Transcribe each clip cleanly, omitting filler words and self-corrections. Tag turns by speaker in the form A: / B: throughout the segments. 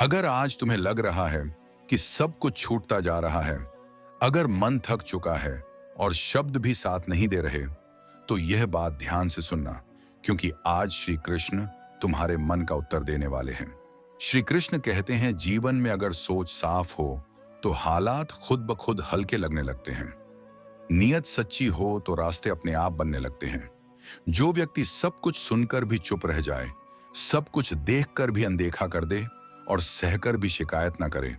A: अगर आज तुम्हें लग रहा है कि सब कुछ छूटता जा रहा है, अगर मन थक चुका है और शब्द भी साथ नहीं दे रहे, तो यह बात ध्यान से सुनना, क्योंकि आज श्री कृष्ण तुम्हारे मन का उत्तर देने वाले हैं। श्री कृष्ण कहते हैं, जीवन में अगर सोच साफ हो तो हालात खुद ब खुद हल्के लगने लगते हैं। नीयत सच्ची हो तो रास्ते अपने आप बनने लगते हैं। जो व्यक्ति सब कुछ सुनकर भी चुप रह जाए, सब कुछ देखकर भी अनदेखा कर दे और सहकर भी शिकायत ना करे,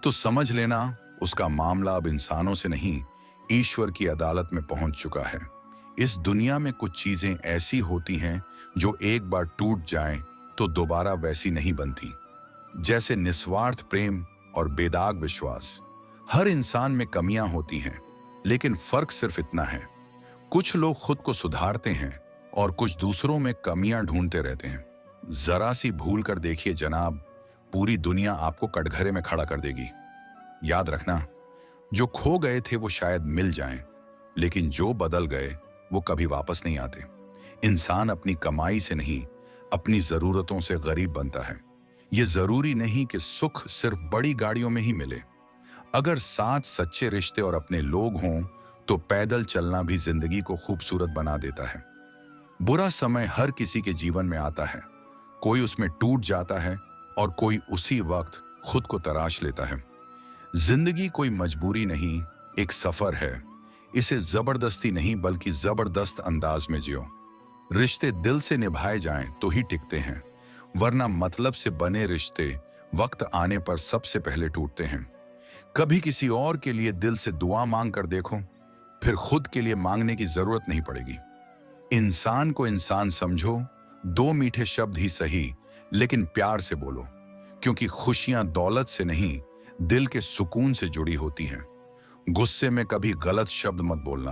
A: तो समझ लेना उसका मामला अब इंसानों से नहीं, ईश्वर की अदालत में पहुंच चुका है। इस दुनिया में कुछ चीजें ऐसी होती हैं जो एक बार टूट जाएं तो दोबारा वैसी नहीं बनती, जैसे निस्वार्थ प्रेम और बेदाग विश्वास। हर इंसान में कमियां होती हैं, लेकिन फर्क सिर्फ इतना है, कुछ लोग खुद को सुधारते हैं और कुछ दूसरों में कमियां ढूंढते रहते हैं। जरा सी भूल कर देखिए जनाब, पूरी दुनिया आपको कटघरे में खड़ा कर देगी। याद रखना, जो खो गए थे वो शायद मिल जाएं, लेकिन जो बदल गए वो कभी वापस नहीं आते। इंसान अपनी कमाई से नहीं, अपनी जरूरतों से गरीब बनता है। ये जरूरी नहीं कि सुख सिर्फ बड़ी गाड़ियों में ही मिले। अगर साथ सच्चे रिश्ते और अपने लोग हों तो पैदल चलना भी जिंदगी को खूबसूरत बना देता है। बुरा समय हर किसी के जीवन में आता है, कोई उसमें टूट जाता है और कोई उसी वक्त खुद को तराश लेता है। जिंदगी कोई मजबूरी नहीं, एक सफर है। इसे जबरदस्ती नहीं बल्कि जबरदस्त अंदाज में जियो। रिश्ते दिल से निभाए जाएं तो ही टिकते हैं, वरना मतलब से बने रिश्ते वक्त आने पर सबसे पहले टूटते हैं। कभी किसी और के लिए दिल से दुआ मांग कर देखो, फिर खुद के लिए मांगने की जरूरत नहीं पड़ेगी। इंसान को इंसान समझो, दो मीठे शब्द ही सही, लेकिन प्यार से बोलो, क्योंकि खुशियां दौलत से नहीं, दिल के सुकून से जुड़ी होती हैं। गुस्से में कभी गलत शब्द मत बोलना,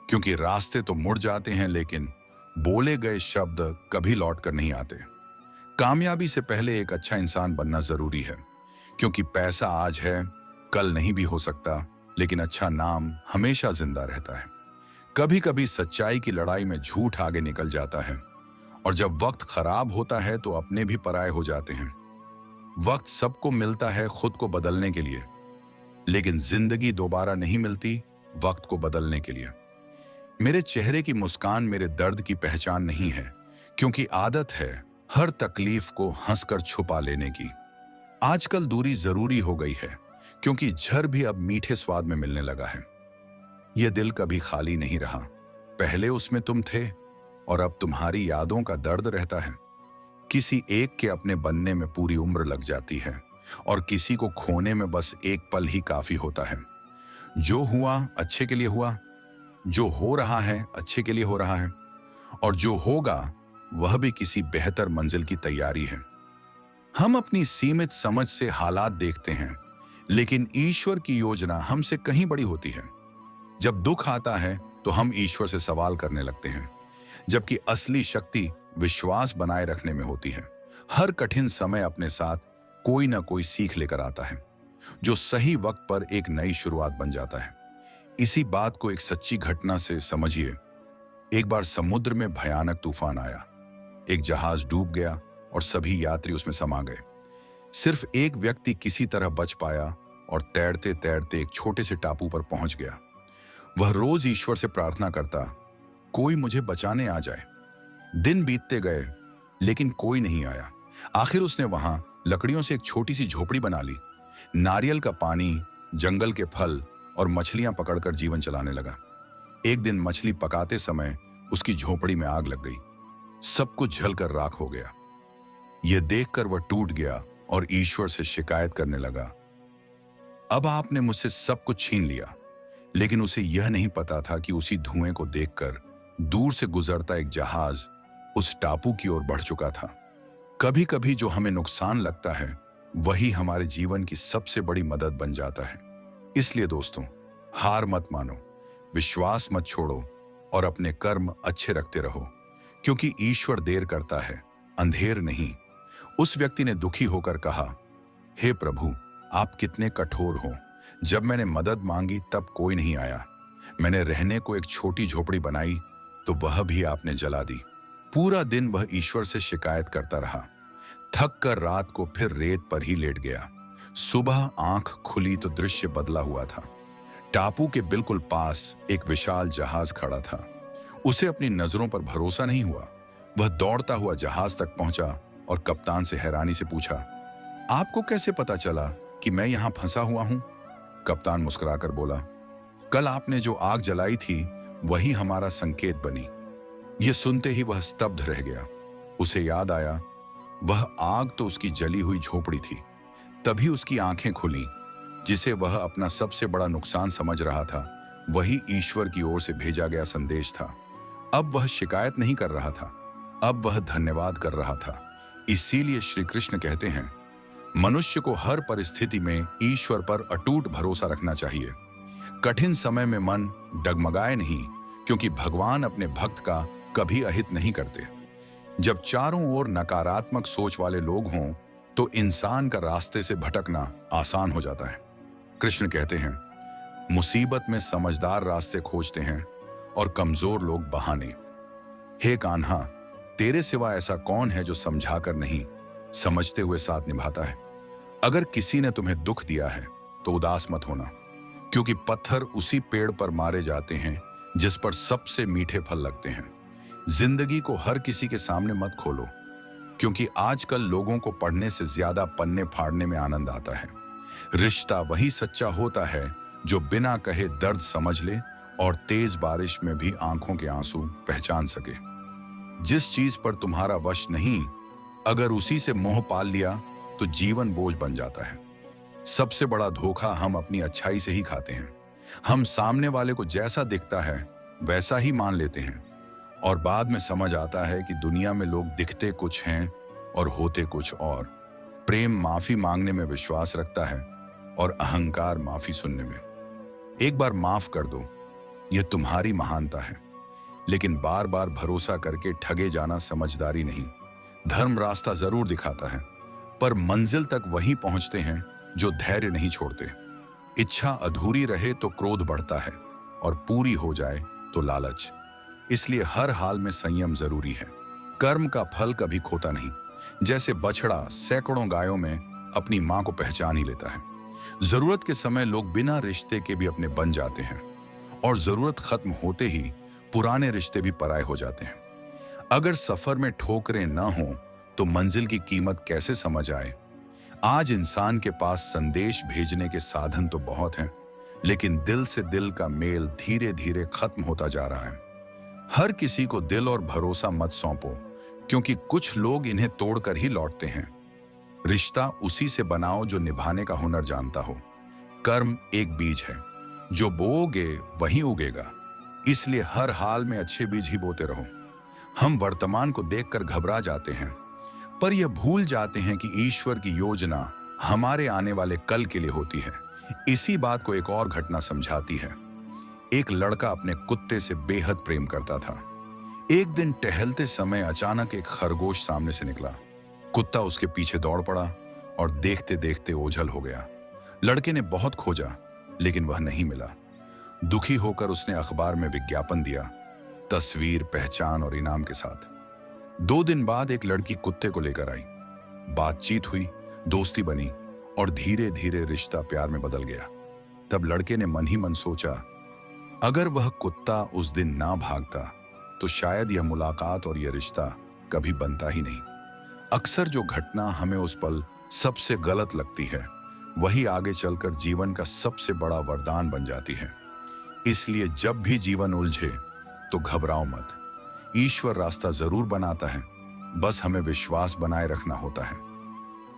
A: क्योंकि रास्ते तो मुड़ जाते हैं, लेकिन बोले गए शब्द कभी लौट कर नहीं आते। कामयाबी से पहले एक अच्छा इंसान बनना जरूरी है, क्योंकि पैसा आज है, कल नहीं भी हो सकता, लेकिन अच्छा नाम हमेशा जिंदा रहता है। कभी कभी सच्चाई की लड़ाई में झूठ आगे निकल जाता है, और जब वक्त खराब होता है तो अपने भी पराये हो जाते हैं। वक्त सबको मिलता है खुद को बदलने के लिए, लेकिन जिंदगी दोबारा नहीं मिलती वक्त को बदलने के लिए। मेरे चेहरे की मुस्कान मेरे दर्द की पहचान नहीं है, क्योंकि आदत है हर तकलीफ को हंसकर छुपा लेने की। आजकल दूरी जरूरी हो गई है, क्योंकि झर भी अब मीठे स्वाद में मिलने लगा है। यह दिल कभी खाली नहीं रहा, पहले उसमें तुम थे और अब तुम्हारी यादों का दर्द रहता है। किसी एक के अपने बनने में पूरी उम्र लग जाती है, और किसी को खोने में बस एक पल ही काफी होता है। जो हुआ अच्छे के लिए हुआ, जो हो रहा है अच्छे के लिए हो रहा है, और जो होगा वह भी किसी बेहतर मंजिल की तैयारी है। हम अपनी सीमित समझ से हालात देखते हैं, लेकिन ईश्वर की योजना हमसे कहीं बड़ी होती है। जब दुख आता है तो हम ईश्वर से सवाल करने लगते हैं, जबकि असली शक्ति विश्वास बनाए रखने में होती है। हर कठिन समय अपने साथ कोई ना कोई सीख लेकर आता है, जो सही वक्त पर एक नई शुरुआत बन जाता है। इसी बात को एक सच्ची घटना से समझिए। एक बार समुद्र में भयानक तूफान आया, एक जहाज डूब गया और सभी यात्री उसमें समा गए। सिर्फ एक व्यक्ति किसी तरह बच पाया और तैरते तैरते एक छोटे से टापू पर पहुंच गया। वह रोज ईश्वर से प्रार्थना करता, कोई मुझे बचाने आ जाए। दिन बीतते गए, लेकिन कोई नहीं आया। आखिर उसने वहां लकड़ियों से एक छोटी सी झोपड़ी बना ली। नारियल का पानी, जंगल के फल और मछलियां पकड़कर जीवन चलाने लगा। एक दिन मछली पकाते समय उसकी झोपड़ी में आग लग गई, सब कुछ जलकर राख हो गया। यह देखकर वह टूट गया और ईश्वर से शिकायत करने लगा, अब आपने मुझसे सब कुछ छीन लिया। लेकिन उसे यह नहीं पता था कि उसी धुएं को देखकर दूर से गुजरता एक जहाज उस टापू की ओर बढ़ चुका था। कभी कभी जो हमें नुकसान लगता है वही हमारे जीवन की सबसे बड़ी मदद बन जाता है। इसलिए दोस्तों, हार मत मानो, विश्वास मत छोड़ो और अपने कर्म अच्छे रखते रहो, क्योंकि ईश्वर देर करता है, अंधेर नहीं। उस व्यक्ति ने दुखी होकर कहा, हे प्रभु, आप कितने कठोर हो। जब मैंने मदद मांगी तब कोई नहीं आया। मैंने रहने को एक छोटी झोपड़ी बनाई तो वह भी आपने जला दी। पूरा दिन वह ईश्वर से शिकायत करता रहा। थक कर रात को फिर रेत पर ही लेट गया। सुबह आंख खुली तो दृश्य बदला हुआ था। टापू के बिल्कुल पास एक विशाल जहाज खड़ा था। उसे अपनी नजरों पर भरोसा नहीं हुआ। वह दौड़ता हुआ जहाज तक पहुंचा और कप्तान से हैरानी से पूछा, आपको कैसे पता चला कि मैं यहां फंसा हुआ हूं? कप्तान मुस्कुराकर बोला, कल आपने जो आग जलाई थी वही हमारा संकेत बनी। यह सुनते ही वह स्तब्ध रह गया। उसे याद आया, वह आग तो उसकी जली हुई झोपड़ी थी। तभी उसकी आंखें खुलीं। जिसे वह अपना सबसे बड़ा नुकसान समझ रहा था, वही ईश्वर की ओर से भेजा गया संदेश था। अब वह शिकायत नहीं कर रहा था, अब वह धन्यवाद कर रहा था। इसीलिए श्री कृष्ण कहते हैं, मनुष्य को हर परिस्थिति में ईश्वर पर अटूट भरोसा रखना चाहिए। कठिन समय में मन डगमगाए नहीं, क्योंकि भगवान अपने भक्त का कभी अहित नहीं करते। जब चारों ओर नकारात्मक सोच वाले लोग हों, तो इंसान का रास्ते से भटकना आसान हो जाता है। कृष्ण कहते हैं, मुसीबत में समझदार रास्ते खोजते हैं और कमजोर लोग बहाने। हे कान्हा, तेरे सिवा ऐसा कौन है जो समझाकर नहीं, समझते हुए साथ निभाता है। अगर किसी ने तुम्हें दुख दिया है तो उदास मत होना, क्योंकि पत्थर उसी पेड़ पर मारे जाते हैं जिस पर सबसे मीठे फल लगते हैं। जिंदगी को हर किसी के सामने मत खोलो, क्योंकि आजकल लोगों को पढ़ने से ज्यादा पन्ने फाड़ने में आनंद आता है। रिश्ता वही सच्चा होता है जो बिना कहे दर्द समझ ले और तेज बारिश में भी आंखों के आंसू पहचान सके। जिस चीज पर तुम्हारा वश नहीं, अगर उसी से मोह पाल लिया तो जीवन बोझ बन जाता है। सबसे बड़ा धोखा हम अपनी अच्छाई से ही खाते हैं। हम सामने वाले को जैसा दिखता है वैसा ही मान लेते हैं, और बाद में समझ आता है कि दुनिया में लोग दिखते कुछ हैं और होते कुछ और। प्रेम माफी मांगने में विश्वास रखता है और अहंकार माफी सुनने में। एक बार माफ कर दो, यह तुम्हारी महानता है। लेकिन बार बार भरोसा करके ठगे जाना समझदारी नहीं। धर्म रास्ता जरूर दिखाता है, पर मंजिल तक वही पहुंचते हैं जो धैर्य नहीं छोड़ते। इच्छा अधूरी रहे तो क्रोध बढ़ता है, और पूरी हो जाए तो लालच। इसलिए हर हाल में संयम जरूरी है। कर्म का फल कभी खोता नहीं। जैसे बछड़ा सैकड़ों गायों में अपनी मां को पहचान ही लेता है। जरूरत के समय लोग बिना रिश्ते के भी अपने बन जाते हैं, और जरूरत खत्म होते ही पुराने रिश्ते भी पराये हो जाते हैं। अगर सफर में ठोकरें ना हो तो मंजिल की कीमत कैसे समझ आए। आज इंसान के पास संदेश भेजने के साधन तो बहुत हैं, लेकिन दिल से दिल का मेल धीरे धीरे खत्म होता जा रहा है। हर किसी को दिल और भरोसा मत सौंपो, क्योंकि कुछ लोग इन्हें तोड़कर ही लौटते हैं। रिश्ता उसी से बनाओ जो निभाने का हुनर जानता हो। कर्म एक बीज है, जो बोओगे वही उगेगा। इसलिए हर हाल में अच्छे बीज ही बोते रहो। हम वर्तमान को देखकर घबरा जाते हैं, पर यह भूल जाते हैं कि ईश्वर की योजना हमारे आने वाले कल के लिए होती है। इसी बात को एक और घटना समझाती है। एक लड़का अपने कुत्ते से बेहद प्रेम करता था। एक दिन टहलते समय अचानक एक खरगोश सामने से निकला। कुत्ता उसके पीछे दौड़ पड़ा और देखते देखते ओझल हो गया। लड़के ने बहुत खोजा, लेकिन वह नहीं मिला। दुखी होकर उसने अखबार में विज्ञापन दिया, तस्वीर, पहचान और इनाम के साथ। 2 दिन बाद एक लड़की कुत्ते को लेकर आई। बातचीत हुई, दोस्ती बनी, और धीरे धीरे रिश्ता प्यार में बदल गया। तब लड़के ने मन ही मन सोचा, अगर वह कुत्ता उस दिन ना भागता तो शायद यह मुलाकात और यह रिश्ता कभी बनता ही नहीं। अक्सर जो घटना हमें उस पल सबसे गलत लगती है, वही आगे चलकर जीवन का सबसे बड़ा वरदान बन जाती है। इसलिए जब भी जीवन उलझे तो घबराओ मत। ईश्वर रास्ता जरूर बनाता है, बस हमें विश्वास बनाए रखना होता है।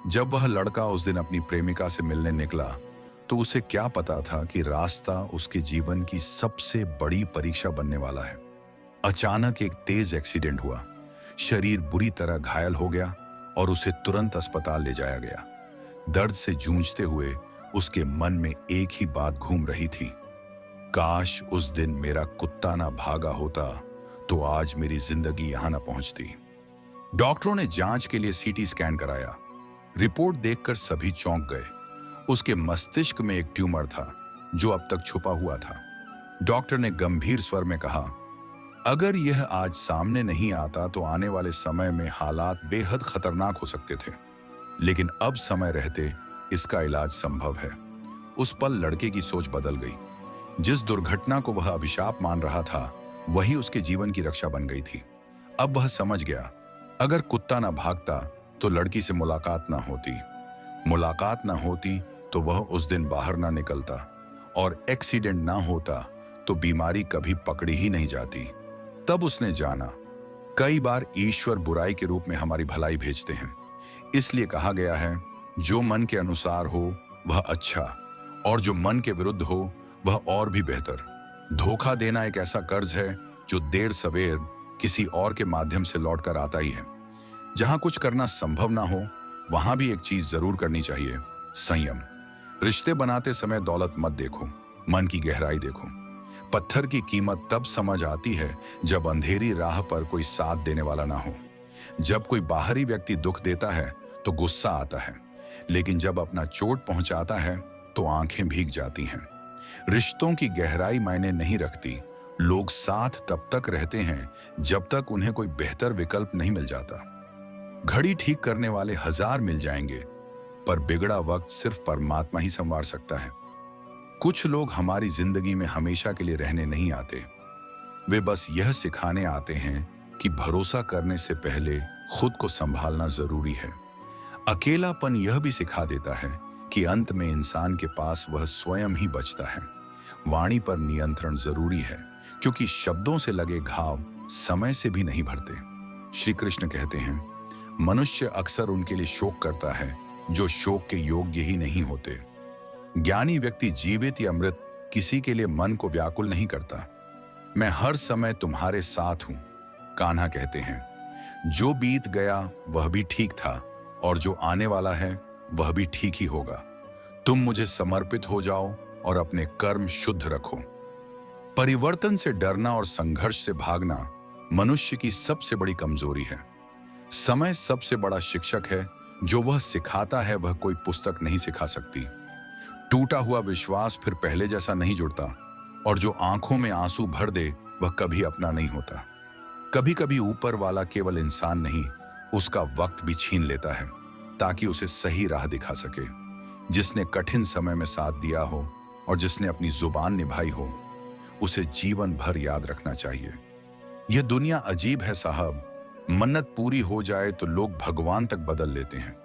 A: जब वह लड़का उस दिन अपनी प्रेमिका से मिलने निकला, तो उसे क्या पता था कि रास्ता उसके जीवन की सबसे बड़ी परीक्षा बनने वाला है। अचानक एक तेज एक्सीडेंट हुआ। शरीर बुरी तरह घायल हो गया और उसे तुरंत अस्पताल ले जाया गया। दर्द से जूझते हुए उसके मन में एक ही बात घूम रही थी, काश उस दिन मेरा कुत्ता ना भागा होता तो आज मेरी जिंदगी यहां ना पहुंचती। डॉक्टरों ने जांच के लिए सीटी स्कैन कराया। रिपोर्ट देखकर सभी चौंक गए। उसके मस्तिष्क में एक ट्यूमर था जो अब तक छुपा हुआ था। डॉक्टर ने गंभीर स्वर में कहा, अगर यह आज सामने नहीं आता तो आने वाले समय में हालात बेहद खतरनाक हो सकते थे। लेकिन अब समय रहते इसका इलाज संभव है। उस पल लड़के की सोच बदल गई। जिस दुर्घटना को वह अभिशाप मान रहा था, वही उसके जीवन की रक्षा बन गई थी। अब वह समझ गया, अगर कुत्ता ना भागता तो लड़की से मुलाकात ना होती, मुलाकात ना होती तो वह उस दिन बाहर ना निकलता, और एक्सीडेंट ना होता तो बीमारी कभी पकड़ी ही नहीं जाती। तब उसने जाना, कई बार ईश्वर बुराई के रूप में हमारी भलाई भेजते हैं। इसलिए कहा गया है, जो मन के अनुसार हो वह अच्छा, और जो मन के विरुद्ध हो वह और भी बेहतर। धोखा देना एक ऐसा कर्ज है जो देर सवेर किसी और के माध्यम से लौट कर आता ही है। जहां कुछ करना संभव ना हो, वहां भी एक चीज जरूर करनी चाहिए, संयम। रिश्ते बनाते समय दौलत मत देखो, मन की गहराई देखो। पत्थर की कीमत तब समझ आती है जब अंधेरी राह पर कोई साथ देने वाला ना हो। जब कोई बाहरी व्यक्ति दुख देता है तो गुस्सा आता है, लेकिन जब अपना चोट पहुंचाता है तो आंखें भीग जाती हैं। रिश्तों की गहराई मायने नहीं रखती। लोग साथ तब तक रहते हैं जब तक उन्हें कोई बेहतर विकल्प नहीं मिल जाता। घड़ी ठीक करने वाले हजार मिल जाएंगे, पर बिगड़ा वक्त सिर्फ परमात्मा ही संवार सकता है। कुछ लोग हमारी जिंदगी में हमेशा के लिए रहने नहीं आते। वे बस यह सिखाने आते हैं कि भरोसा करने से पहले खुद को संभालना जरूरी है। अकेलापन यह भी सिखा देता है कि अंत में इंसान के पास वह स्वयं ही बचता है। वाणी पर नियंत्रण जरूरी है, क्योंकि शब्दों से लगे घाव समय से भी नहीं भरते। श्री कृष्ण कहते हैं, मनुष्य अक्सर उनके लिए शोक करता है जो शोक के योग्य ही नहीं होते। ज्ञानी व्यक्ति जीवित या मृत किसी के लिए मन को व्याकुल नहीं करता। मैं हर समय तुम्हारे साथ हूं, कान्हा कहते हैं। जो बीत गया वह भी ठीक था, और जो आने वाला है वह भी ठीक ही होगा। तुम मुझे समर्पित हो जाओ और अपने कर्म शुद्ध रखो। परिवर्तन से डरना और संघर्ष से भागना मनुष्य की सबसे बड़ी कमजोरी है। समय सबसे बड़ा शिक्षक है। जो वह सिखाता है वह कोई पुस्तक नहीं सिखा सकती। टूटा हुआ विश्वास फिर पहले जैसा नहीं जुड़ता, और जो आंखों में आंसू भर दे वह कभी अपना नहीं होता। कभी कभी ऊपर वाला केवल इंसान नहीं, उसका वक्त भी छीन लेता है ताकि उसे सही राह दिखा सके। जिसने कठिन समय में साथ दिया हो और जिसने अपनी जुबान निभाई हो, उसे जीवन भर याद रखना चाहिए। यह दुनिया अजीब है साहब। मन्नत पूरी हो जाए तो लोग भगवान तक बदल लेते हैं।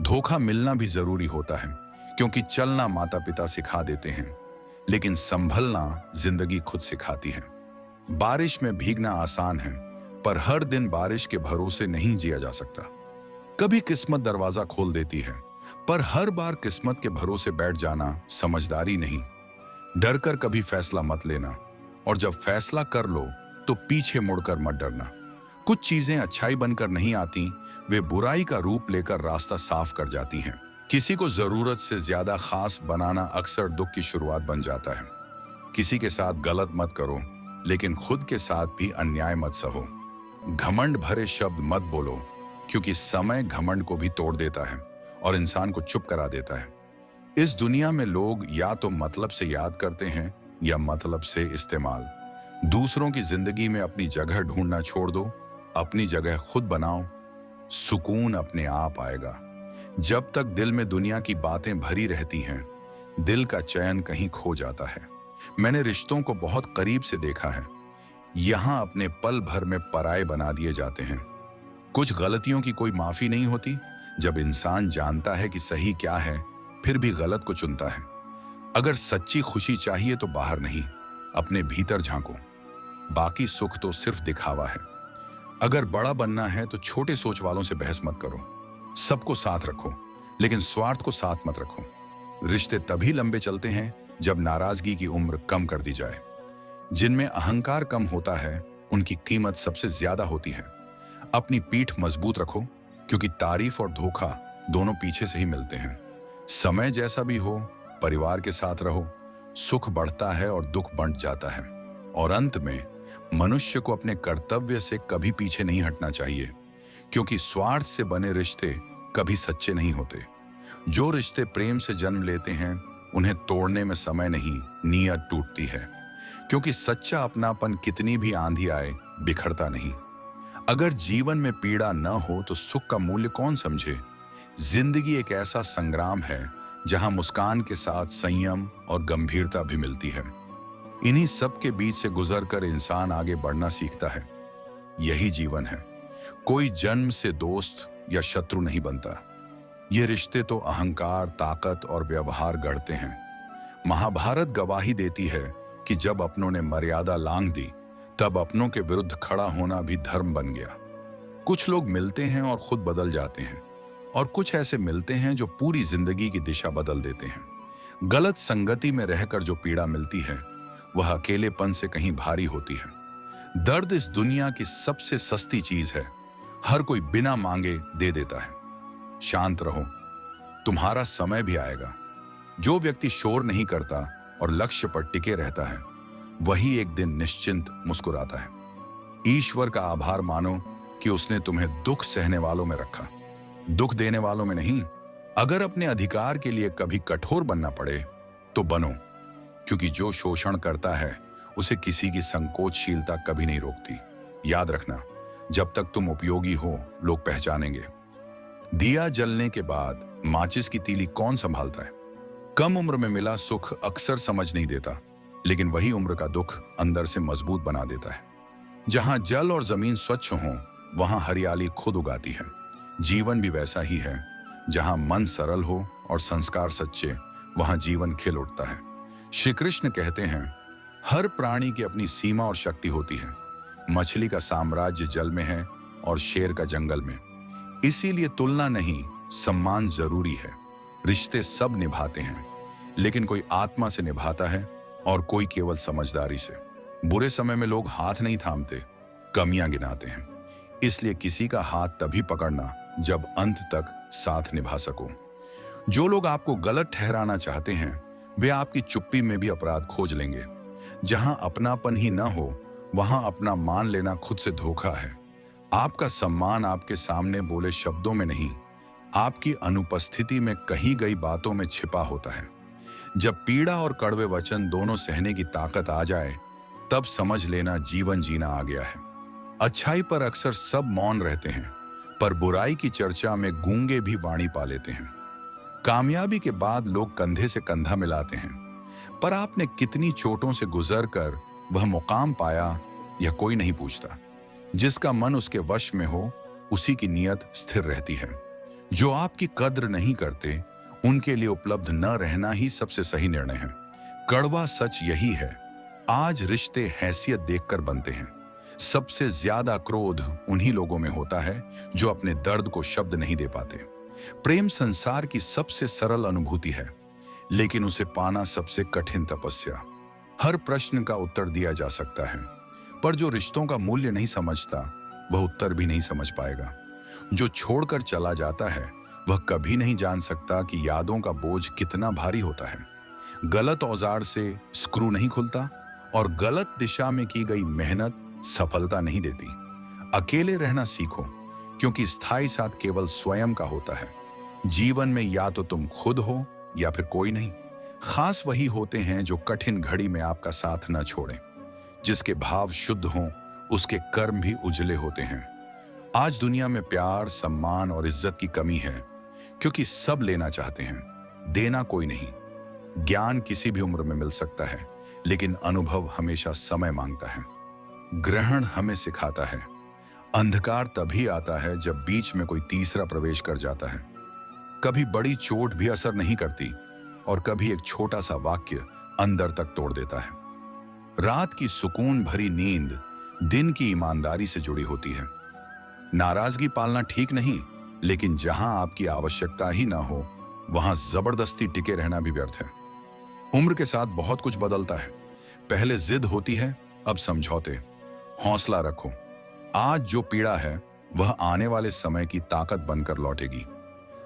A: धोखा मिलना भी जरूरी होता है, क्योंकि चलना माता पिता सिखा देते हैं, लेकिन संभलना जिंदगी खुद सिखाती है। बारिश में भीगना आसान है, पर हर दिन बारिश के भरोसे नहीं जिया जा सकता। कभी किस्मत दरवाजा खोल देती है, पर हर बार किस्मत के भरोसे बैठ जाना समझदारी नहीं। डरकर कभी फैसला मत लेना, और जब फैसला कर लो तो पीछे मुड़कर मत डरना। कुछ चीजें अच्छाई बनकर नहीं आती, वे बुराई का रूप लेकर रास्ता साफ कर जाती हैं। किसी को जरूरत से ज्यादा खास बनाना अक्सर दुख की शुरुआत बन जाता है। किसी के साथ गलत मत करो, लेकिन खुद के साथ भी अन्याय मत सहो। घमंड भरे शब्द मत बोलो, क्योंकि समय घमंड को भी तोड़ देता है और इंसान को चुप करा देता है। इस दुनिया में लोग या तो मतलब से याद करते हैं या मतलब से इस्तेमाल। दूसरों की जिंदगी में अपनी जगह ढूंढना छोड़ दो, अपनी जगह खुद बनाओ। सुकून अपने आप आएगा। जब तक दिल में दुनिया की बातें भरी रहती हैं, दिल का चैन कहीं खो जाता है। मैंने रिश्तों को बहुत करीब से देखा है। यहां अपने पल भर में पराये बना दिए जाते हैं। कुछ गलतियों की कोई माफी नहीं होती। जब इंसान जानता है कि सही क्या है, फिर भी गलत को चुनता है। अगर सच्ची खुशी चाहिए तो बाहर नहीं, अपने भीतर झांको। बाकी सुख तो सिर्फ दिखावा है। अगर बड़ा बनना है तो छोटे सोच वालों से बहस मत करो। सबको साथ रखो, लेकिन स्वार्थ को साथ मत रखो। रिश्ते तभी लंबे चलते हैं जब नाराजगी की उम्र कम कर दी जाए। जिनमें अहंकार कम होता है, उनकी कीमत सबसे ज्यादा होती है। अपनी पीठ मजबूत रखो, क्योंकि तारीफ और धोखा दोनों पीछे से ही मिलते हैं। समय जैसा भी हो, परिवार के साथ रहो। सुख बढ़ता है और दुख बंट जाता है। और अंत में मनुष्य को अपने कर्तव्य से कभी पीछे नहीं हटना चाहिए, क्योंकि स्वार्थ से बने रिश्ते कभी सच्चे नहीं होते। जो रिश्ते प्रेम से जन्म लेते हैं, उन्हें तोड़ने में समय नहीं, नीयत टूटती है। क्योंकि सच्चा अपनापन कितनी भी आंधी आए, बिखरता नहीं। अगर जीवन में पीड़ा न हो तो सुख का मूल्य कौन समझे। जिंदगी एक ऐसा संग्राम है जहां मुस्कान के साथ संयम और गंभीरता भी मिलती है। इन्हीं सब के बीच से गुजरकर इंसान आगे बढ़ना सीखता है। यही जीवन है। कोई जन्म से दोस्त या शत्रु नहीं बनता। ये रिश्ते तो अहंकार, ताकत और व्यवहार गढ़ते हैं। महाभारत गवाही देती है कि जब अपनों ने मर्यादा लांघ दी, तब अपनों के विरुद्ध खड़ा होना भी धर्म बन गया। कुछ लोग मिलते हैं और खुद बदल जाते हैं, और कुछ ऐसे मिलते हैं जो पूरी जिंदगी की दिशा बदल देते हैं। गलत संगति में रहकर जो पीड़ा मिलती है, वह अकेलेपन से कहीं भारी होती है। दर्द इस दुनिया की सबसे सस्ती चीज है। हर कोई बिना मांगे दे देता है। शांत रहो, तुम्हारा समय भी आएगा। जो व्यक्ति शोर नहीं करता और लक्ष्य पर टिके रहता है, वही एक दिन निश्चिंत मुस्कुराता है। ईश्वर का आभार मानो कि उसने तुम्हें दुख सहने वालों में रखा, दुख देने वालों में नहीं। अगर अपने अधिकार के लिए कभी कठोर बनना पड़े तो बनो, क्योंकि जो शोषण करता है उसे किसी की संकोचशीलता कभी नहीं रोकती। याद रखना, जब तक तुम उपयोगी हो, लोग पहचानेंगे। दिया जलने के बाद माचिस की तीली कौन संभालता है? कम उम्र में मिला सुख अक्सर समझ नहीं देता, लेकिन वही उम्र का दुख अंदर से मजबूत बना देता है। जहां जल और जमीन स्वच्छ हो, वहां हरियाली खुद उगाती है। जीवन भी वैसा ही है। जहां मन सरल हो और संस्कार सच्चे, वहां जीवन खिल उठता है। श्री कृष्ण कहते हैं, हर प्राणी की अपनी सीमा और शक्ति होती है। मछली का साम्राज्य जल में है और शेर का जंगल में। इसीलिए तुलना नहीं, सम्मान जरूरी है। रिश्ते सब निभाते हैं, लेकिन कोई आत्मा से निभाता है और कोई केवल समझदारी से। बुरे समय में लोग हाथ नहीं थामते, कमियां गिनाते हैं। इसलिए किसी का हाथ तभी पकड़ना जब अंत तक साथ निभा सको। जो लोग आपको गलत ठहराना चाहते हैं, वे आपकी चुप्पी में भी अपराध खोज लेंगे। जहां अपनापन ही न हो, वहां अपना मान लेना खुद से धोखा है। आपका सम्मान आपके सामने बोले शब्दों में नहीं, आपकी अनुपस्थिति में कही गई बातों में छिपा होता है। जब पीड़ा और कड़वे वचन दोनों सहने की ताकत आ जाए, तब समझ लेना जीवन जीना आ गया है। अच्छाई पर अक्सर सब मौन रहते हैं, पर बुराई की चर्चा में गूंगे भी वाणी पा लेते हैं। कामयाबी के बाद लोग कंधे से कंधा मिलाते हैं, पर आपने कितनी चोटों से गुजरकर वह मुकाम पाया, यह कोई नहीं पूछता। जिसका मन उसके वश में हो, उसी की नीयत स्थिर रहती है। जो आपकी कद्र नहीं करते, उनके लिए उपलब्ध न रहना ही सबसे सही निर्णय है। कड़वा सच यही है, आज रिश्ते हैसियत देखकर बनते हैं। सबसे ज्यादा क्रोध उन्हीं लोगों में होता है जो अपने दर्द को शब्द नहीं दे पाते। प्रेम संसार की सबसे सरल अनुभूति है, लेकिन उसे पाना सबसे कठिन तपस्या। हर प्रश्न का उत्तर दिया जा सकता है, पर जो रिश्तों का मूल्य नहीं समझता, वह उत्तर भी नहीं समझ पाएगा। जो छोड़कर चला जाता है, वह कभी नहीं जान सकता कि यादों का बोझ कितना भारी होता है। गलत औजार से स्क्रू नहीं खुलता, और गलत दिशा में की गई मेहनत सफलता नहीं देती। अकेले रहना सीखो, क्योंकि स्थायी साथ केवल स्वयं का होता है। जीवन में या तो तुम खुद हो या फिर कोई नहीं। खास वही होते हैं जो कठिन घड़ी में आपका साथ न छोड़ें। जिसके भाव शुद्ध हों, उसके कर्म भी उजले होते हैं। आज दुनिया में प्यार, सम्मान और इज्जत की कमी है, क्योंकि सब लेना चाहते हैं, देना कोई नहीं। ज्ञान किसी भी उम्र में मिल सकता है, लेकिन अनुभव हमेशा समय मांगता है। ग्रहण हमें सिखाता है, अंधकार तभी आता है जब बीच में कोई तीसरा प्रवेश कर जाता है। कभी बड़ी चोट भी असर नहीं करती, और कभी एक छोटा सा वाक्य अंदर तक तोड़ देता है। रात की सुकून भरी नींद दिन की ईमानदारी से जुड़ी होती है। नाराजगी पालना ठीक नहीं, लेकिन जहां आपकी आवश्यकता ही ना हो, वहां जबरदस्ती टिके रहना भी व्यर्थ है। उम्र के साथ बहुत कुछ बदलता है। पहले जिद होती है, अब समझौते। हौसला रखो, आज जो पीड़ा है वह आने वाले समय की ताकत बनकर लौटेगी।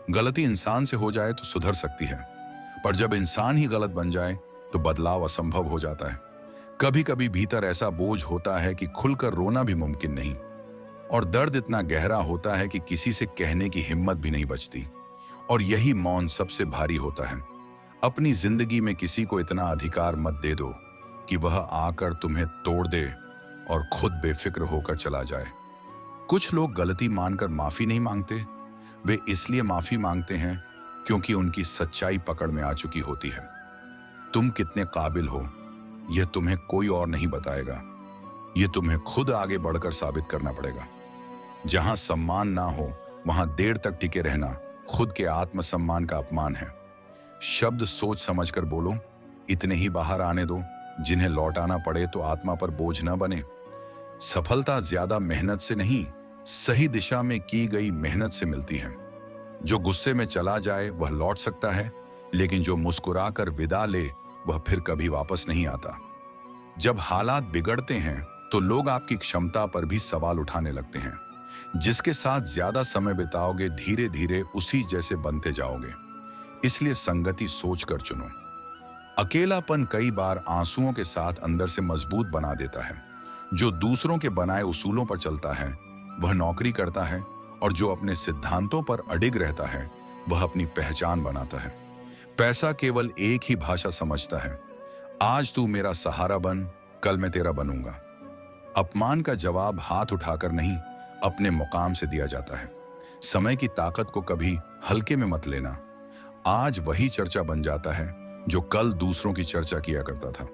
A: गलती इंसान से हो जाए तो सुधर सकती है, पर जब इंसान ही गलत बन जाए तो बदलाव असंभव हो जाता है। कभी कभी भीतर ऐसा बोझ होता है कि खुलकर रोना भी मुमकिन नहीं, और दर्द इतना गहरा होता है कि किसी से कहने की हिम्मत भी नहीं बचती। और यही मौन सबसे भारी होता है। अपनी जिंदगी में किसी को इतना अधिकार मत दे दो कि वह आकर तुम्हें तोड़ दे और खुद बेफिक्र होकर चला जाए। कुछ लोग गलती मानकर माफी नहीं मांगते, वे इसलिए माफी मांगते हैं क्योंकि उनकी सच्चाई पकड़ में आ चुकी होती है। तुम कितने काबिल हो यह तुम्हें कोई और नहीं बताएगा, यह तुम्हें खुद आगे बढ़कर साबित करना पड़ेगा। जहां सम्मान ना हो वहां देर तक टिके रहना खुद के आत्मसम्मान का अपमान है। शब्द सोच समझकर बोलो, इतने ही बाहर आने दो जिन्हें लौटाना पड़े तो आत्मा पर बोझ न बने। सफलता ज्यादा मेहनत से नहीं, सही दिशा में की गई मेहनत से मिलती है। जो गुस्से में चला जाए वह लौट सकता है, लेकिन जो मुस्कुराकर विदा ले वह फिर कभी वापस नहीं आता। जब हालात बिगड़ते हैं तो लोग आपकी क्षमता पर भी सवाल उठाने लगते हैं। जिसके साथ ज्यादा समय बिताओगे धीरे धीरे उसी जैसे बनते जाओगे। इसलिए संगति सोचकर चुनो। अकेलापन कई बार आंसुओं के साथ अंदर से मजबूत बना देता है। जो दूसरों के बनाए उसूलों पर चलता है वह नौकरी करता है, और जो अपने सिद्धांतों पर अडिग रहता है वह अपनी पहचान बनाता है। पैसा केवल एक ही भाषा समझता है, आज तू मेरा सहारा बन, कल मैं तेरा बनूंगा। अपमान का जवाब हाथ उठाकर नहीं, अपने मुकाम से दिया जाता है। समय की ताकत को कभी हल्के में मत लेना। आज वही चर्चा बन जाता है जो कल दूसरों की चर्चा किया करता था।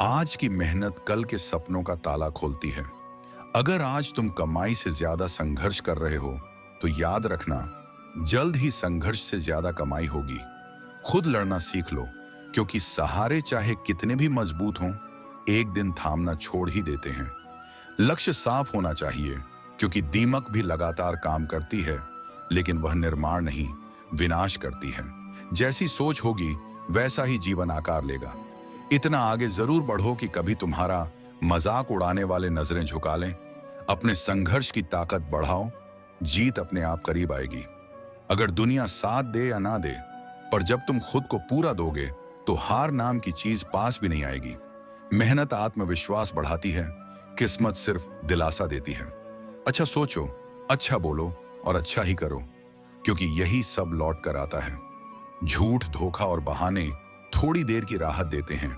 A: आज की मेहनत कल के सपनों का ताला खोलती है। अगर आज तुम कमाई से ज्यादा संघर्ष कर रहे हो तो याद रखना, जल्द ही संघर्ष से ज्यादा कमाई होगी। खुद लड़ना सीख लो, क्योंकि सहारे चाहे कितने भी मजबूत हों, एक दिन थामना छोड़ ही देते हैं। लक्ष्य साफ होना चाहिए, क्योंकि दीमक भी लगातार काम करती है, लेकिन वह निर्माण नहीं, विनाश करती है। जैसी सोच होगी वैसा ही जीवन आकार लेगा। इतना आगे जरूर बढ़ो कि कभी तुम्हारा मजाक उड़ाने वाले नजरें झुका लें। अपने संघर्ष की ताकत बढ़ाओ, जीत अपने आप करीब आएगी। अगर दुनिया साथ दे या ना दे, पर जब तुम खुद को पूरा दोगे तो हार नाम की चीज पास भी नहीं आएगी। मेहनत आत्मविश्वास बढ़ाती है, किस्मत सिर्फ दिलासा देती है। अच्छा सोचो, अच्छा बोलो और अच्छा ही करो, क्योंकि यही सब लौट कर आता है। झूठ, धोखा और बहाने थोड़ी देर की राहत देते हैं,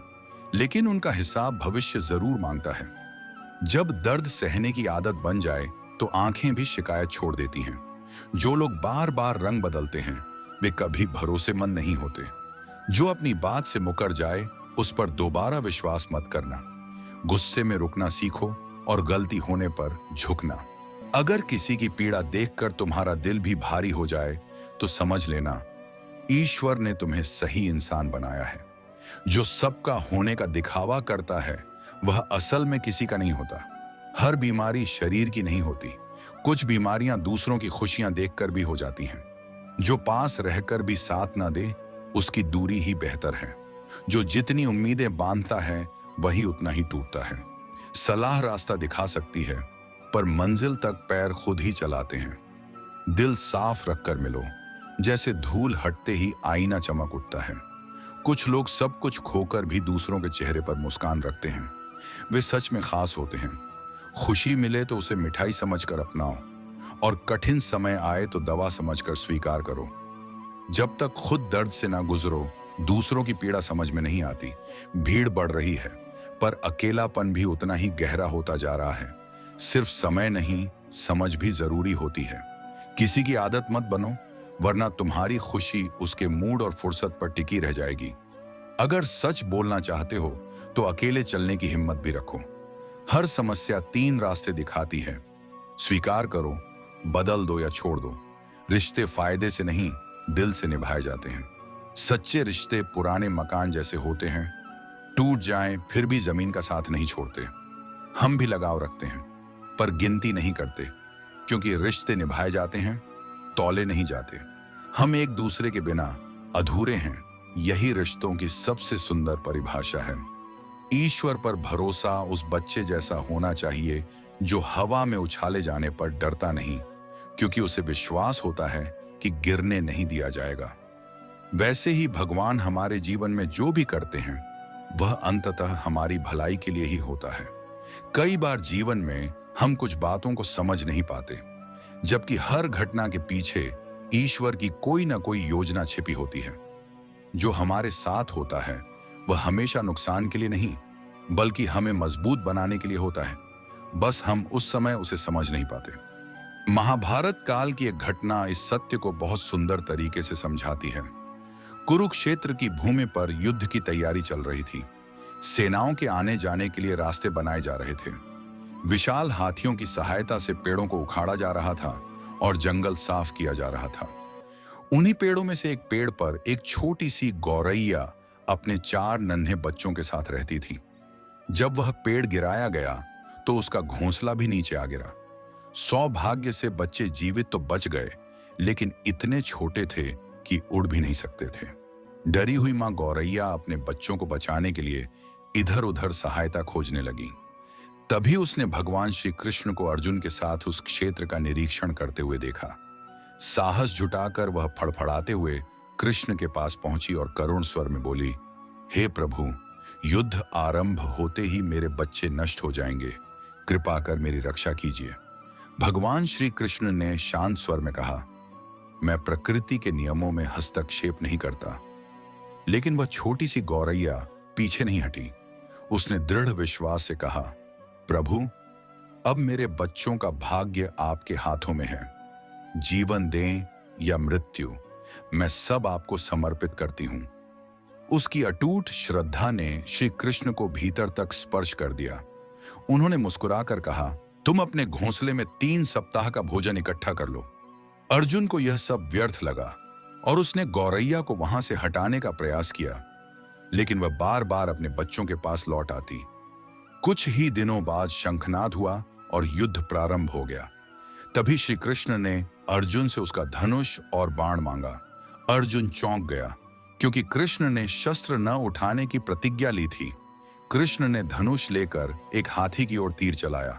A: लेकिन उनका हिसाब भविष्य जरूर मांगता है। जब दर्द सहने की आदत बन जाए तो आंखें भी शिकायत छोड़ देती हैं। जो लोग बार बार रंग बदलते हैं वे कभी भरोसेमंद नहीं होते। जो अपनी बात से मुकर जाए उस पर दोबारा विश्वास मत करना। गुस्से में रुकना सीखो और गलती होने पर झुकना। अगर किसी की पीड़ा देखकर तुम्हारा दिल भी भारी हो जाए तो समझ लेना, ईश्वर ने तुम्हें सही इंसान बनाया है। जो सबका होने का दिखावा करता है वह असल में किसी का नहीं होता। हर बीमारी शरीर की नहीं होती, कुछ बीमारियां दूसरों की खुशियां देखकर भी हो जाती हैं। जो पास रहकर भी साथ ना दे उसकी दूरी ही बेहतर है। जो जितनी उम्मीदें बांधता है वही उतना ही टूटता है। सलाह रास्ता दिखा सकती है, पर मंजिल तक पैर खुद ही चलाते हैं। दिल साफ रखकर मिलो, जैसे धूल हटते ही आईना चमक उठता है। कुछ लोग सब कुछ खोकर भी दूसरों के चेहरे पर मुस्कान रखते हैं। वे सच में खास होते हैं। खुशी मिले तो उसे मिठाई समझकर अपनाओ, और कठिन समय आए तो दवा समझकर स्वीकार करो। जब तक खुद दर्द से ना गुजरो दूसरों की पीड़ा समझ में नहीं आती। भीड़ बढ़ रही है, पर अकेलापन भी उतना ही गहरा होता जा रहा है। सिर्फ समय नहीं, समझ भी जरूरी होती है। किसी की आदत मत बनो, वरना तुम्हारी खुशी उसके मूड और फुर्सत पर टिकी रह जाएगी। अगर सच बोलना चाहते हो तो अकेले चलने की हिम्मत भी रखो। हर समस्या 3 रास्ते दिखाती है। स्वीकार करो, बदल दो या छोड़ दो। रिश्ते फायदे से नहीं, दिल से निभाए जाते हैं। सच्चे रिश्ते पुराने मकान जैसे होते हैं, टूट जाएं फिर भी जमीन का साथ नहीं छोड़ते। हम भी लगाव रखते हैं, पर गिनती नहीं करते, क्योंकि रिश्ते निभाए जाते हैं, तौले नहीं जाते। हम एक दूसरे के बिना अधूरे हैं, यही रिश्तों की सबसे सुंदर परिभाषा है। ईश्वर पर भरोसा उस बच्चे जैसा होना चाहिए जो हवा में उछाले जाने पर डरता नहीं, क्योंकि उसे विश्वास होता है कि गिरने नहीं दिया जाएगा। वैसे ही भगवान हमारे जीवन में जो भी करते हैं वह अंततः हमारी भलाई के लिए ही होता है। कई बार जीवन में हम कुछ बातों को समझ नहीं पाते, जबकि हर घटना के पीछे ईश्वर की कोई ना कोई योजना छिपी होती है। जो हमारे साथ होता है वह हमेशा नुकसान के लिए नहीं, बल्कि हमें मजबूत बनाने के लिए होता है। बस हम उस समय उसे समझ नहीं पाते। महाभारत काल की एक घटना इस सत्य को बहुत सुंदर तरीके से समझाती है। कुरुक्षेत्र की भूमि पर युद्ध की तैयारी चल रही थी। सेनाओं के आने जाने के लिए रास्ते बनाए जा रहे थे। विशाल हाथियों की सहायता से पेड़ों को उखाड़ा जा रहा था और जंगल साफ किया जा रहा था। उन्हीं पेड़ों में से एक पेड़ पर एक छोटी सी गौरैया अपने 4 नन्हे बच्चों के साथ रहती थी। जब वह पेड़ गिराया गया तो उसका घोंसला भी नीचे आ गिरा। सौभाग्य से बच्चे जीवित तो बच गए, लेकिन इतने छोटे थे कि उड़ भी नहीं सकते थे। डरी हुई मां गौरैया अपने बच्चों को बचाने के लिए इधर उधर सहायता खोजने लगी। तभी उसने भगवान श्री कृष्ण को अर्जुन के साथ उस क्षेत्र का निरीक्षण करते हुए देखा। साहस जुटाकर वह फड़फड़ाते हुए कृष्ण के पास पहुंची और करुण स्वर में बोली, हे प्रभु, युद्ध आरंभ होते ही मेरे बच्चे नष्ट हो जाएंगे, कृपा कर मेरी रक्षा कीजिए। भगवान श्री कृष्ण ने शांत स्वर में कहा, मैं प्रकृति के नियमों में हस्तक्षेप नहीं करता। लेकिन वह छोटी सी गौरैया पीछे नहीं हटी। उसने दृढ़ विश्वास से कहा, प्रभु, अब मेरे बच्चों का भाग्य आपके हाथों में है। जीवन दें या मृत्यु, मैं सब आपको समर्पित करती हूं। उसकी अटूट श्रद्धा ने श्री कृष्ण को भीतर तक स्पर्श कर दिया। उन्होंने मुस्कुराकर कहा, तुम अपने घोंसले में 3 सप्ताह का भोजन इकट्ठा कर लो। अर्जुन को यह सब व्यर्थ लगा और उसने गौरैया को वहां से हटाने का प्रयास किया, लेकिन वह बार बार अपने बच्चों के पास लौट आती। कुछ ही दिनों बाद शंखनाद हुआ और युद्ध प्रारंभ हो गया। तभी श्री कृष्ण ने अर्जुन से उसका धनुष और बाण मांगा। अर्जुन चौंक गया, क्योंकि कृष्ण ने शस्त्र न उठाने की प्रतिज्ञा ली थी। कृष्ण ने धनुष लेकर एक हाथी की ओर तीर चलाया,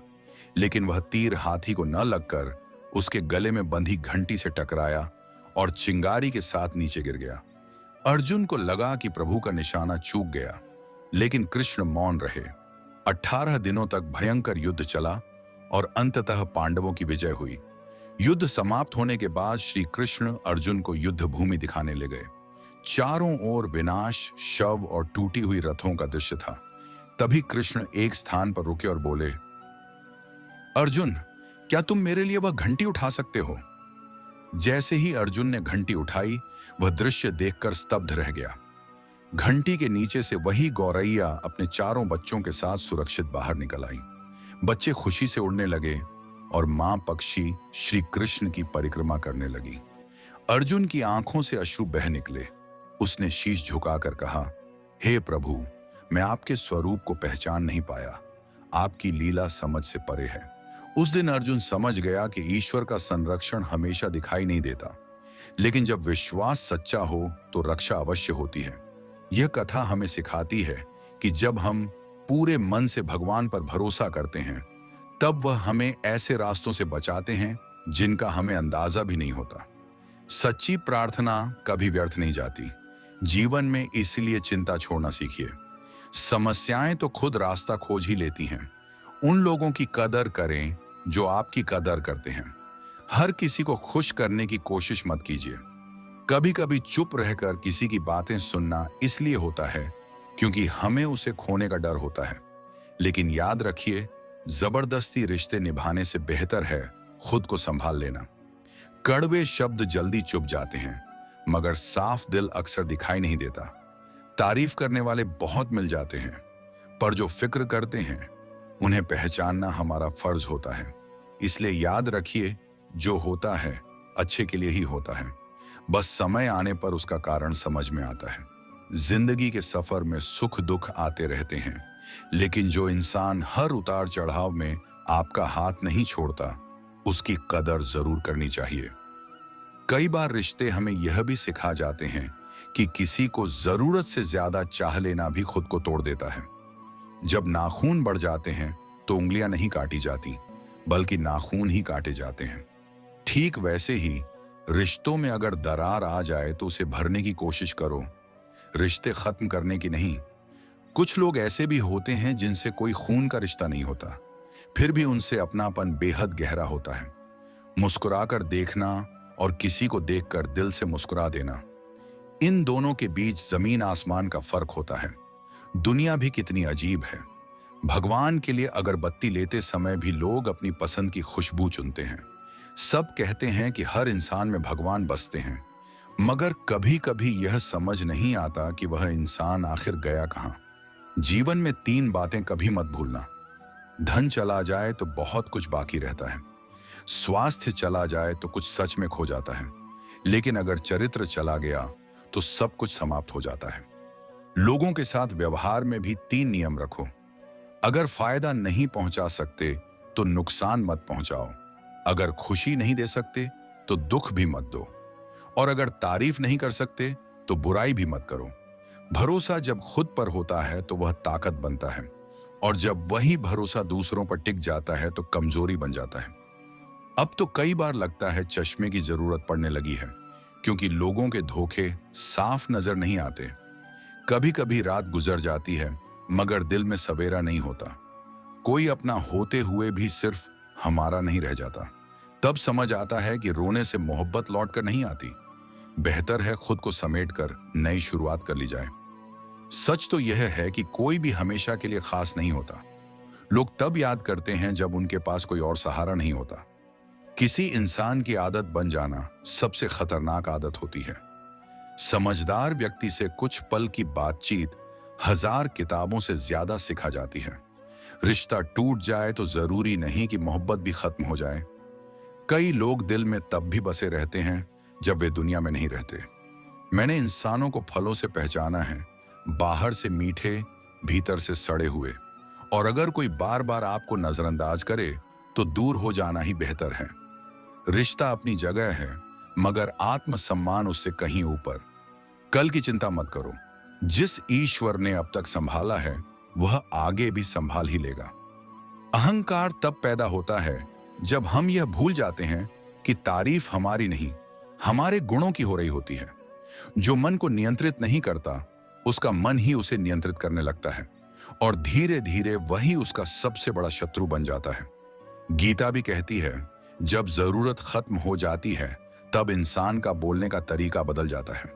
A: लेकिन वह तीर हाथी को न लगकर उसके गले में बंधी घंटी से टकराया और चिंगारी के साथ नीचे गिर गया। अर्जुन को लगा कि प्रभु का निशाना चूक गया, लेकिन कृष्ण मौन रहे। 18 दिनों तक भयंकर युद्ध चला और अंततः पांडवों की विजय हुई। युद्ध समाप्त होने के बाद श्री कृष्ण अर्जुन को युद्ध भूमि दिखाने ले गए। चारों ओर विनाश, शव और टूटी हुई रथों का दृश्य था। तभी कृष्ण एक स्थान पर रुके और बोले, अर्जुन, क्या तुम मेरे लिए वह घंटी उठा सकते हो? जैसे ही अर्जुन ने घंटी उठाई, वह दृश्य देखकर स्तब्ध रह गया। घंटी के नीचे से वही गौरैया अपने 4 बच्चों के साथ सुरक्षित बाहर निकल आई। बच्चे खुशी से उड़ने लगे और मां पक्षी श्री कृष्ण की परिक्रमा करने लगी। अर्जुन की आंखों से अश्रु बह निकले। उसने शीश झुकाकर कहा, हे प्रभु, मैं आपके स्वरूप को पहचान नहीं पाया। आपकी लीला समझ से परे है। उस दिन अर्जुन समझ गया कि ईश्वर का संरक्षण हमेशा दिखाई नहीं देता, लेकिन जब विश्वास सच्चा हो तो रक्षा अवश्य होती है। यह कथा हमें सिखाती है कि जब हम पूरे मन से भगवान पर भरोसा करते हैं, तब वह हमें ऐसे रास्तों से बचाते हैं जिनका हमें अंदाजा भी नहीं होता। सच्ची प्रार्थना कभी व्यर्थ नहीं जाती। जीवन में इसलिए चिंता छोड़ना सीखिए। समस्याएं तो खुद रास्ता खोज ही लेती हैं। उन लोगों की कदर करें जो आपकी कदर करते हैं। हर किसी को खुश करने की कोशिश मत कीजिए। कभी कभी चुप रहकर किसी की बातें सुनना इसलिए होता है क्योंकि हमें उसे खोने का डर होता है। लेकिन याद रखिए, जबरदस्ती रिश्ते निभाने से बेहतर है खुद को संभाल लेना। कड़वे शब्द जल्दी चुप जाते हैं, मगर साफ दिल अक्सर दिखाई नहीं देता। तारीफ करने वाले बहुत मिल जाते हैं, पर जो फिक्र करते हैं उन्हें पहचानना हमारा फर्ज होता है। इसलिए याद रखिए, जो होता है अच्छे के लिए ही होता है। बस समय आने पर उसका कारण समझ में आता है। जिंदगी के सफर में सुख दुख आते रहते हैं, लेकिन जो इंसान हर उतार चढ़ाव में आपका हाथ नहीं छोड़ता, उसकी कदर जरूर करनी चाहिए। कई बार रिश्ते हमें यह भी सिखा जाते हैं कि किसी को जरूरत से ज्यादा चाह लेना भी खुद को तोड़ देता है। जब नाखून बढ़ जाते हैं तो उंगलियां नहीं काटी जाती, बल्कि नाखून ही काटे जाते हैं। ठीक वैसे ही रिश्तों में अगर दरार आ जाए तो उसे भरने की कोशिश करो, रिश्ते खत्म करने की नहीं। कुछ लोग ऐसे भी होते हैं जिनसे कोई खून का रिश्ता नहीं होता, फिर भी उनसे अपनापन बेहद गहरा होता है। मुस्कुराकर देखना और किसी को देखकर दिल से मुस्कुरा देना, इन दोनों के बीच जमीन आसमान का फर्क होता है। दुनिया भी कितनी अजीब है। भगवान के लिए अगरबत्ती लेते समय भी लोग अपनी पसंद की खुशबू चुनते हैं। सब कहते हैं कि हर इंसान में भगवान बसते हैं, मगर कभी कभी यह समझ नहीं आता कि वह इंसान आखिर गया कहाँ। जीवन में तीन बातें कभी मत भूलना। धन चला जाए तो बहुत कुछ बाकी रहता है, स्वास्थ्य चला जाए तो कुछ सच में खो जाता है, लेकिन अगर चरित्र चला गया तो सब कुछ समाप्त हो जाता है। लोगों के साथ व्यवहार में भी तीन नियम रखो। अगर फायदा नहीं पहुंचा सकते तो नुकसान मत पहुंचाओ, अगर खुशी नहीं दे सकते तो दुख भी मत दो, और अगर तारीफ नहीं कर सकते तो बुराई भी मत करो। भरोसा जब खुद पर होता है तो वह ताकत बनता है, और जब वही भरोसा दूसरों पर टिक जाता है तो कमजोरी बन जाता है। अब तो कई बार लगता है चश्मे की जरूरत पड़ने लगी है, क्योंकि लोगों के धोखे साफ नजर नहीं आते। कभी कभी रात गुजर जाती है मगर दिल में सवेरा नहीं होता। कोई अपना होते हुए भी सिर्फ हमारा नहीं रह जाता। तब समझ आता है कि रोने से मोहब्बत लौट कर नहीं आती। बेहतर है खुद को समेटकर नई शुरुआत कर ली जाए। सच तो यह है कि कोई भी हमेशा के लिए खास नहीं होता। लोग तब याद करते हैं जब उनके पास कोई और सहारा नहीं होता। किसी इंसान की आदत बन जाना सबसे खतरनाक आदत होती है। समझदार व्यक्ति से कुछ पल की बातचीत हजार किताबों से ज्यादा सिखा जाती है। रिश्ता टूट जाए तो जरूरी नहीं कि मोहब्बत भी खत्म हो जाए। कई लोग दिल में तब भी बसे रहते हैं जब वे दुनिया में नहीं रहते। मैंने इंसानों को फलों से पहचाना है, बाहर से मीठे, भीतर से सड़े हुए। और अगर कोई बार बार आपको नजरअंदाज करे तो दूर हो जाना ही बेहतर है। रिश्ता अपनी जगह है, मगर आत्मसम्मान उससे कहीं ऊपर। कल की चिंता मत करो, जिस ईश्वर ने अब तक संभाला है वह आगे भी संभाल ही लेगा। अहंकार तब पैदा होता है जब हम यह भूल जाते हैं कि तारीफ हमारी नहीं, हमारे गुणों की हो रही होती है। जो मन को नियंत्रित नहीं करता उसका मन ही उसे नियंत्रित करने लगता है, और धीरे धीरे वही उसका सबसे बड़ा शत्रु बन जाता है। गीता भी कहती है, जब जरूरत खत्म हो जाती है तब इंसान का बोलने का तरीका बदल जाता है।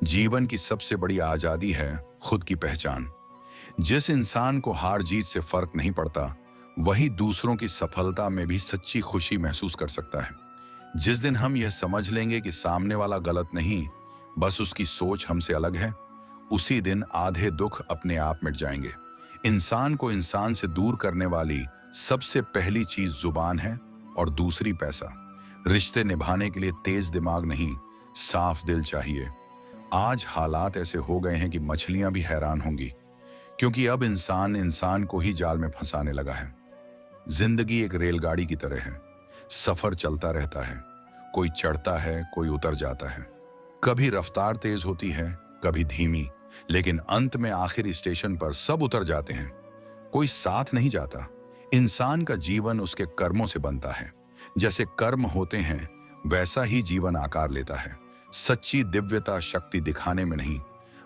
A: जीवन की सबसे बड़ी आजादी है खुद की पहचान। जिस इंसान को हार जीत से फर्क नहीं पड़ता वही दूसरों की सफलता में भी सच्ची खुशी महसूस कर सकता है। जिस दिन हम यह समझ लेंगे कि सामने वाला गलत नहीं, बस उसकी सोच हमसे अलग है, उसी दिन आधे दुख अपने आप मिट जाएंगे। इंसान को इंसान से दूर करने वाली सबसे पहली चीज जुबान है और दूसरी पैसा। रिश्ते निभाने के लिए तेज दिमाग नहीं, साफ दिल चाहिए। आज हालात ऐसे हो गए हैं कि मछलियां भी हैरान होंगी, क्योंकि अब इंसान इंसान को ही जाल में फंसाने लगा है। जिंदगी एक रेलगाड़ी की तरह है, सफर चलता रहता है। कोई चढ़ता है, कोई उतर जाता है। कभी रफ्तार तेज होती है, कभी धीमी, लेकिन अंत में आखिरी स्टेशन पर सब उतर जाते हैं। कोई साथ नहीं जाता। इंसान का जीवन उसके कर्मों से बनता है। जैसे कर्म होते हैं वैसा ही जीवन आकार लेता है। सच्ची दिव्यता शक्ति दिखाने में नहीं,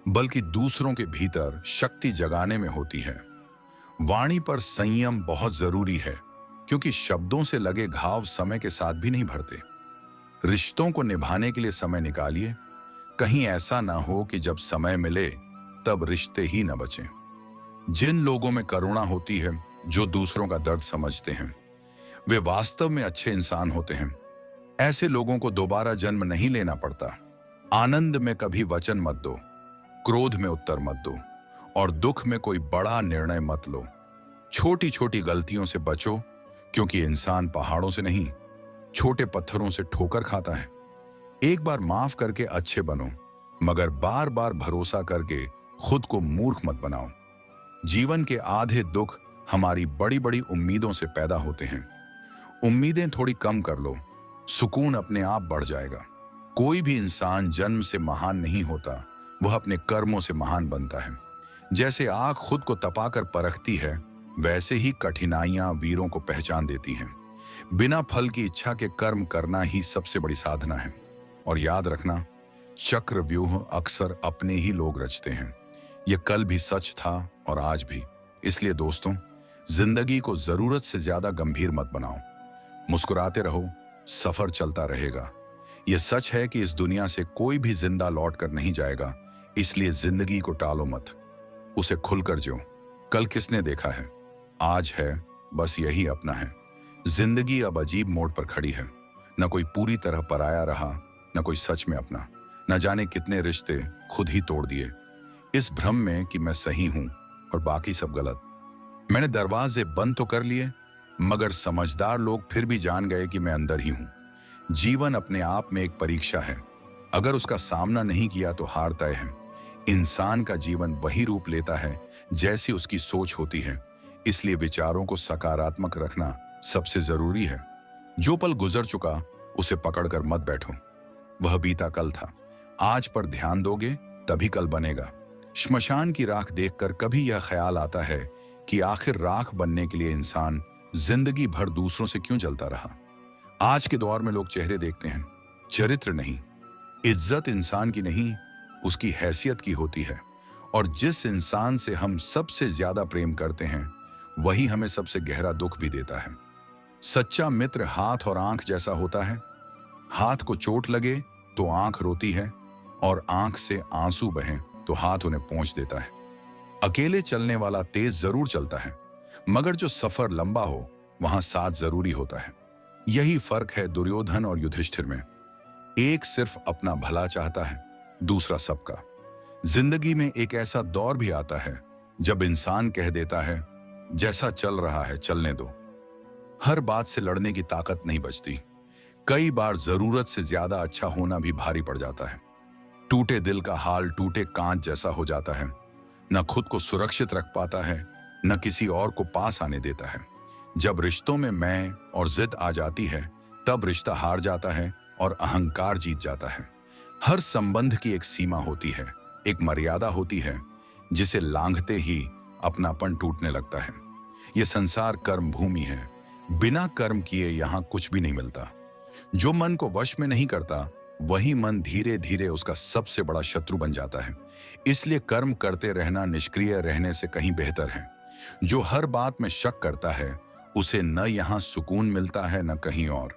A: बल्कि दूसरों के भीतर शक्ति जगाने में होती है। वाणी पर संयम बहुत जरूरी है, क्योंकि शब्दों से लगे घाव समय के साथ भी नहीं भरते। रिश्तों को निभाने के लिए समय निकालिए, कहीं ऐसा ना हो कि जब समय मिले तब रिश्ते ही न बचें। जिन लोगों में करुणा होती है, जो दूसरों का दर्द समझते हैं, वे वास्तव में अच्छे इंसान होते हैं। ऐसे लोगों को दोबारा जन्म नहीं लेना पड़ता। आनंद में कभी वचन मत दो, क्रोध में उत्तर मत दो, और दुख में कोई बड़ा निर्णय मत लो। छोटी छोटी गलतियों से बचो, क्योंकि इंसान पहाड़ों से नहीं, छोटे पत्थरों से ठोकर खाता है। एक बार माफ करके अच्छे बनो, मगर बार बार भरोसा करके खुद को मूर्ख मत बनाओ। जीवन के आधे दुख हमारी बड़ी बड़ी उम्मीदों से पैदा होते हैं। उम्मीदें थोड़ी कम कर लो, सुकून अपने आप बढ़ जाएगा। कोई भी इंसान जन्म से महान नहीं होता, वह अपने कर्मों से महान बनता है। जैसे आग खुद को तपाकर परखती है, वैसे ही कठिनाइयां वीरों को पहचान देती हैं। बिना फल की इच्छा के कर्म करना ही सबसे बड़ी साधना है। और याद रखना, चक्रव्यूह अक्सर अपने ही लोग रचते हैं। यह कल भी सच था और आज भी। इसलिए दोस्तों, जिंदगी को जरूरत से ज्यादा गंभीर मत बनाओ। मुस्कुराते रहो, सफर चलता रहेगा। यह सच है कि इस दुनिया से कोई भी जिंदा लौट कर नहीं जाएगा, इसलिए जिंदगी को टालो मत, उसे खुलकर जियो। कल किसने देखा है, आज है, बस यही अपना है। जिंदगी अब अजीब मोड़ पर खड़ी है, न कोई पूरी तरह पराया रहा, न कोई सच में अपना। न जाने कितने रिश्ते खुद ही तोड़ दिए इस भ्रम में कि मैं सही हूं और बाकी सब गलत। मैंने दरवाजे बंद तो कर लिए, मगर समझदार लोग फिर भी जान गए कि मैं अंदर ही हूं। जीवन अपने आप में एक परीक्षा है, अगर उसका सामना नहीं किया तो हार तय है। इंसान का जीवन वही रूप लेता है जैसी उसकी सोच होती है, इसलिए विचारों को सकारात्मक रखना सबसे जरूरी है। जो पल गुजर चुका उसे पकड़कर मत बैठो, वह बीता कल था। आज पर ध्यान दोगे तभी कल बनेगा। श्मशान की राख देखकर कभी यह ख्याल आता है कि आखिर राख बनने के लिए इंसान जिंदगी भर दूसरों से क्यों जलता रहा। आज के दौर में लोग चेहरे देखते हैं, चरित्र नहीं। इज्जत इंसान की नहीं, उसकी हैसियत की होती है। और जिस इंसान से हम सबसे ज्यादा प्रेम करते हैं वही हमें सबसे गहरा दुख भी देता है। सच्चा मित्र हाथ और आंख जैसा होता है। हाथ को चोट लगे तो आंख रोती है, और आंख से आंसू बहें तो हाथ उन्हें पहुंच देता है। अकेले चलने वाला तेज जरूर चलता है, मगर जो सफर लंबा हो वहां साथ जरूरी होता है। यही फर्क है दुर्योधन और युधिष्ठिर में। एक सिर्फ अपना भला चाहता है, दूसरा सबका। जिंदगी में एक ऐसा दौर भी आता है जब इंसान कह देता है, जैसा चल रहा है चलने दो। हर बात से लड़ने की ताकत नहीं बचती। कई बार जरूरत से ज्यादा अच्छा होना भी भारी पड़ जाता है। टूटे दिल का हाल टूटे कांच जैसा हो जाता है। न खुद को सुरक्षित रख पाता है, न किसी और को पास आने देता है। जब रिश्तों में मैं और जिद आ जाती है, तब रिश्ता हार जाता है और अहंकार जीत जाता है। हर संबंध की एक सीमा होती है, एक मर्यादा होती है, जिसे लांघते ही अपनापन टूटने लगता है। यह संसार कर्म भूमि है, बिना कर्म किए यहां कुछ भी नहीं मिलता। जो मन को वश में नहीं करता, वही मन धीरे धीरे उसका सबसे बड़ा शत्रु बन जाता है। इसलिए कर्म करते रहना निष्क्रिय रहने से कहीं बेहतर है। जो हर बात में शक करता है, उसे न यहां सुकून मिलता है न कहीं और।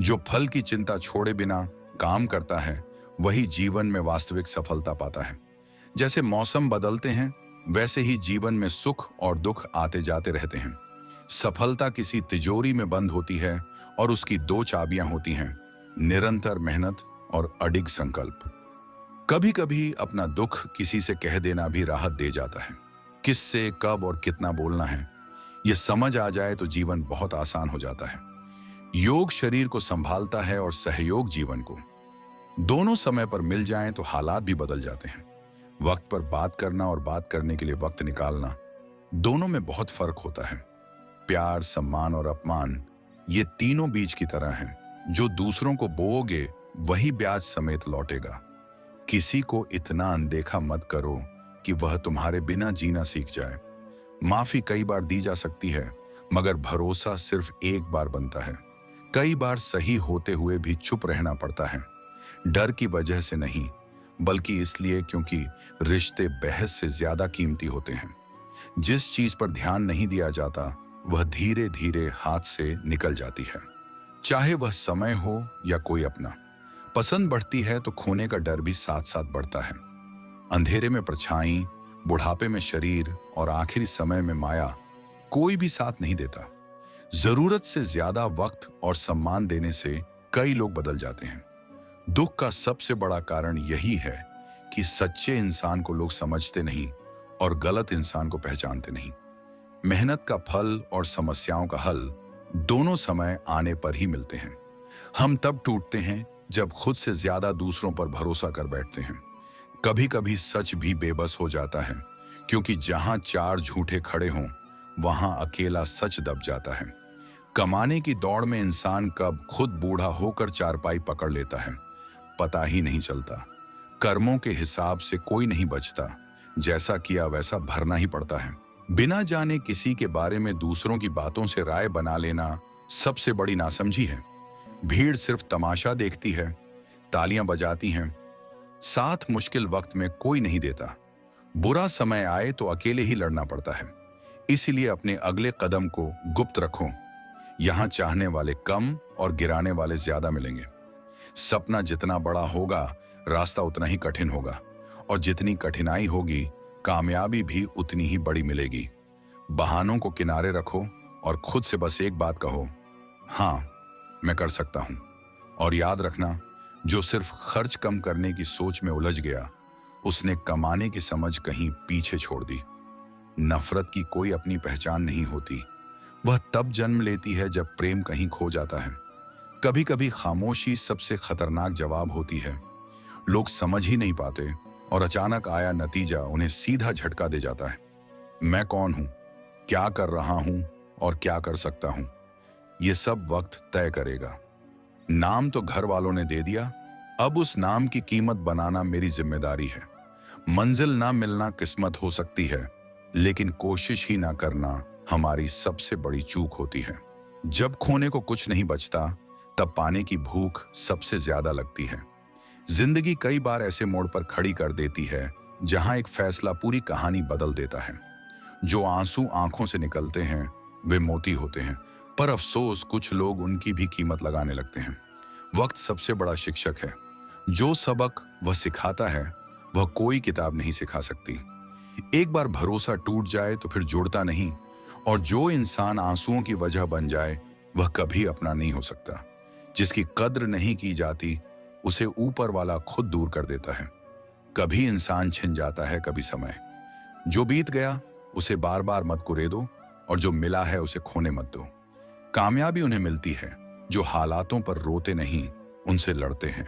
A: जो फल की चिंता छोड़े बिना काम करता है, वही जीवन में वास्तविक सफलता पाता है। जैसे मौसम बदलते हैं, वैसे ही जीवन में सुख और दुख आते जाते रहते हैं। सफलता किसी तिजोरी में बंद होती है और उसकी दो चाबियां होती हैं, निरंतर मेहनत और अडिग संकल्प। कभी कभी अपना दुख किसी से कह देना भी राहत दे जाता है। किससे, कब और कितना बोलना है, यह समझ आ जाए तो जीवन बहुत आसान हो जाता है। योग शरीर को संभालता है और सहयोग जीवन को। दोनों समय पर मिल जाएं तो हालात भी बदल जाते हैं। वक्त पर बात करना और बात करने के लिए वक्त निकालना, दोनों में बहुत फर्क होता है। प्यार, सम्मान और अपमान, ये तीनों बीज की तरह हैं। जो दूसरों को बोओगे वही ब्याज समेत लौटेगा। किसी को इतना अनदेखा मत करो कि वह तुम्हारे बिना जीना सीख जाए। माफी कई बार दी जा सकती है, मगर भरोसा सिर्फ एक बार बनता है। कई बार सही होते हुए भी चुप रहना पड़ता है, डर की वजह से नहीं, बल्कि इसलिए क्योंकि रिश्ते बहस से ज्यादा कीमती होते हैं। जिस चीज पर ध्यान नहीं दिया जाता, वह धीरे धीरे हाथ से निकल जाती है। चाहे वह समय हो या कोई अपना। पसंद बढ़ती है तो खोने का डर भी साथ साथ बढ़ता है। अंधेरे में परछाई, बुढ़ापे में शरीर और आखिरी समय में माया, कोई भी साथ नहीं देता। जरूरत से ज्यादा वक्त और सम्मान देने से कई लोग बदल जाते हैं। दुख का सबसे बड़ा कारण यही है कि सच्चे इंसान को लोग समझते नहीं और गलत इंसान को पहचानते नहीं। मेहनत का फल और समस्याओं का हल दोनों समय आने पर ही मिलते हैं। हम तब टूटते हैं जब खुद से ज्यादा दूसरों पर भरोसा कर बैठते हैं। कभी कभी सच भी बेबस हो जाता है, क्योंकि जहां चार झूठे खड़े हों, वहां अकेला सच दब जाता है। कमाने की दौड़ में इंसान कब खुद बूढ़ा होकर चारपाई पकड़ लेता है, पता ही नहीं चलता। कर्मों के हिसाब से कोई नहीं बचता, जैसा किया वैसा भरना ही पड़ता है। बिना जाने किसी के बारे में दूसरों की बातों से राय बना लेना सबसे बड़ी नासमझी है। भीड़ सिर्फ तमाशा देखती है, तालियां बजाती हैं, साथ मुश्किल वक्त में कोई नहीं देता। बुरा समय आए तो अकेले ही लड़ना पड़ता है। इसीलिए अपने अगले कदम को गुप्त रखो। यहां चाहने वाले कम और गिराने वाले ज्यादा मिलेंगे। सपना जितना बड़ा होगा, रास्ता उतना ही कठिन होगा, और जितनी कठिनाई होगी, कामयाबी भी उतनी ही बड़ी मिलेगी। बहानों को किनारे रखो और खुद से बस एक बात कहो, हाँ मैं कर सकता हूं। और याद रखना, जो सिर्फ खर्च कम करने की सोच में उलझ गया, उसने कमाने की समझ कहीं पीछे छोड़ दी। नफरत की कोई अपनी पहचान नहीं होती। वह तब जन्म लेती है जब प्रेम कहीं खो जाता है। कभी कभी खामोशी सबसे खतरनाक जवाब होती है। लोग समझ ही नहीं पाते और अचानक आया नतीजा उन्हें सीधा झटका दे जाता है। मैं कौन हूं, क्या कर रहा हूं और क्या कर सकता हूं, यह सब वक्त तय करेगा। नाम तो घर वालों ने दे दिया, अब उस नाम की कीमत बनाना मेरी जिम्मेदारी है। मंजिल ना मिलना किस्मत हो सकती है, लेकिन कोशिश ही ना करना हमारी सबसे बड़ी चूक होती है। जब खोने को कुछ नहीं बचता, तब पाने की भूख सबसे ज्यादा लगती है। जिंदगी कई बार ऐसे मोड़ पर खड़ी कर देती है जहां एक फैसला पूरी कहानी बदल देता है। जो आंसू आंखों से निकलते हैं वे मोती होते हैं, पर अफसोस कुछ लोग उनकी भी कीमत लगाने लगते हैं। वक्त सबसे बड़ा शिक्षक है। जो सबक वह सिखाता है वह कोई किताब नहीं सिखा सकती। एक बार भरोसा टूट जाए तो फिर जुड़ता नहीं, और जो इंसान आंसुओं की वजह बन जाए वह कभी अपना नहीं हो सकता। जिसकी कद्र नहीं की जाती उसे ऊपर वाला खुद दूर कर देता है। कभी इंसान छिन जाता है, कभी समय। जो बीत गया उसे बार बार मत कुरेदो, और जो मिला है उसे खोने मत दो। कामयाबी उन्हें मिलती है जो हालातों पर रोते नहीं, उनसे लड़ते हैं।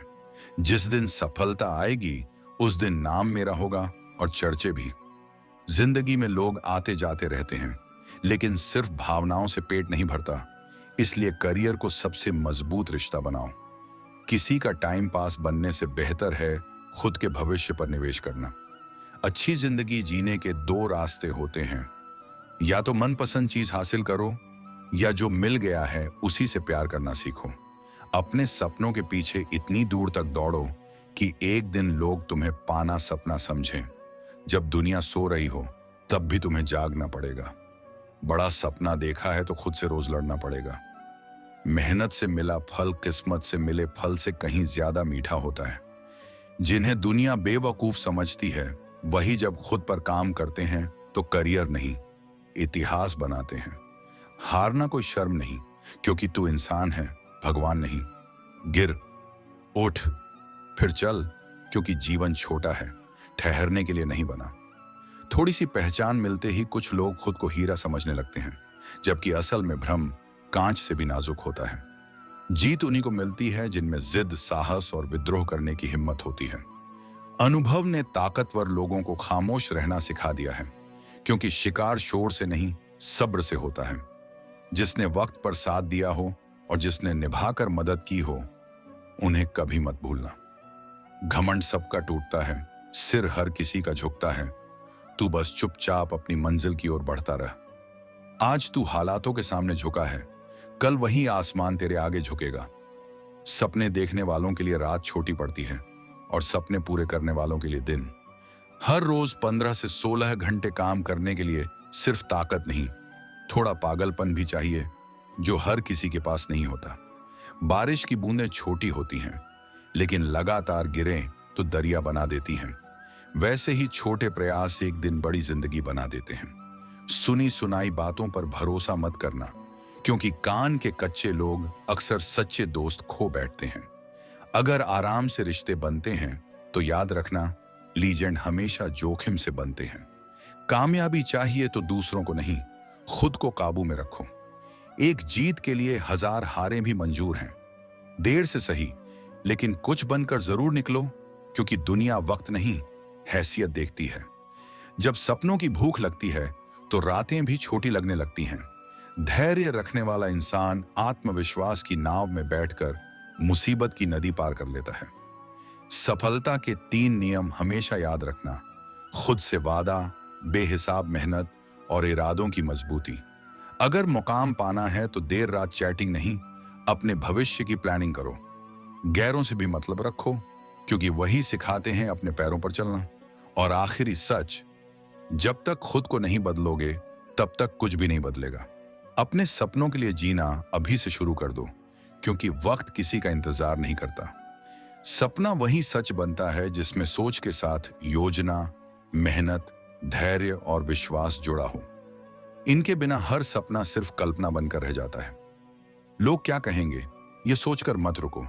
A: जिस दिन सफलता आएगी उस दिन नाम मेरा होगा और चर्चे भी। जिंदगी में लोग आते जाते रहते हैं, लेकिन सिर्फ भावनाओं से पेट नहीं भरता। इसलिए करियर को सबसे मजबूत रिश्ता बनाओ। किसी का टाइम पास बनने से बेहतर है खुद के भविष्य पर निवेश करना। अच्छी जिंदगी जीने के दो रास्ते होते हैं, या तो मनपसंद चीज हासिल करो, या जो मिल गया है उसी से प्यार करना सीखो। अपने सपनों के पीछे इतनी दूर तक दौड़ो कि एक दिन लोग तुम्हें पाना सपना समझें। जब दुनिया सो रही हो तब भी तुम्हें जागना पड़ेगा। बड़ा सपना देखा है तो खुद से रोज लड़ना पड़ेगा। मेहनत से मिला फल किस्मत से मिले फल से कहीं ज्यादा मीठा होता है। जिन्हें दुनिया बेवकूफ समझती है वही जब खुद पर काम करते हैं तो करियर नहीं, इतिहास बनाते हैं। हारना कोई शर्म नहीं, क्योंकि तू इंसान है, भगवान नहीं। गिर, उठ, फिर चल, क्योंकि जीवन छोटा है, ठहरने के लिए नहीं बना। थोड़ी सी पहचान मिलते ही कुछ लोग खुद को हीरा समझने लगते हैं, जबकि असल में भ्रम कांच से भी नाजुक होता है। जीत उन्हीं को मिलती है जिनमें जिद, साहस और विद्रोह करने की हिम्मत होती है। अनुभव ने ताकतवर लोगों को खामोश रहना सिखा दिया है, क्योंकि शिकार शोर से नहीं सब्र से होता है। जिसने वक्त पर साथ दिया हो और जिसने निभाकर मदद की हो, उन्हें कभी मत भूलना। घमंड सबका टूटता है, सिर हर किसी का झुकता है। तू बस चुपचाप अपनी मंजिल की ओर बढ़ता रह। आज तू हालातों के सामने झुका है, कल वही आसमान तेरे आगे झुकेगा। सपने देखने वालों के लिए रात छोटी पड़ती है और सपने पूरे करने वालों के लिए दिन। हर रोज 15 से 16 घंटे काम करने के लिए सिर्फ ताकत नहीं, थोड़ा पागलपन भी चाहिए, जो हर किसी के पास नहीं होता। बारिश की बूंदें छोटी होती हैं, लेकिन लगातार गिरें तो दरिया बना देती हैं। वैसे ही छोटे प्रयास एक दिन बड़ी जिंदगी बना देते हैं। सुनी सुनाई बातों पर भरोसा मत करना, क्योंकि कान के कच्चे लोग अक्सर सच्चे दोस्त खो बैठते हैं। अगर आराम से रिश्ते बनते हैं तो याद रखना, लीजेंड हमेशा जोखिम से बनते हैं। कामयाबी चाहिए तो दूसरों को नहीं, खुद को काबू में रखो। एक जीत के लिए 1000 हारें भी मंजूर हैं। देर से सही, लेकिन कुछ बनकर जरूर निकलो, क्योंकि दुनिया वक्त नहीं, हैसियत देखती है। जब सपनों की भूख लगती है तो रातें भी छोटी लगने लगती हैं। धैर्य रखने वाला इंसान आत्मविश्वास की नाव में बैठकर मुसीबत की नदी पार कर लेता है। सफलता के 3 नियम हमेशा याद रखना: खुद से वादा, बेहिसाब मेहनत और इरादों की मजबूती। अगर मुकाम पाना है तो देर रात चैटिंग नहीं, अपने भविष्य की प्लानिंग करो। गैरों से भी मतलब रखो, क्योंकि वही सिखाते हैं अपने पैरों पर चलना। और आखिरी सच, जब तक खुद को नहीं बदलोगे तब तक कुछ भी नहीं बदलेगा। अपने सपनों के लिए जीना अभी से शुरू कर दो, क्योंकि वक्त किसी का इंतजार नहीं करता। सपना वही सच बनता है जिसमें सोच के साथ योजना, मेहनत, धैर्य और विश्वास जुड़ा हो। इनके बिना हर सपना सिर्फ कल्पना बनकर रह जाता है। लोग क्या कहेंगे, ये सोचकर मत रुको।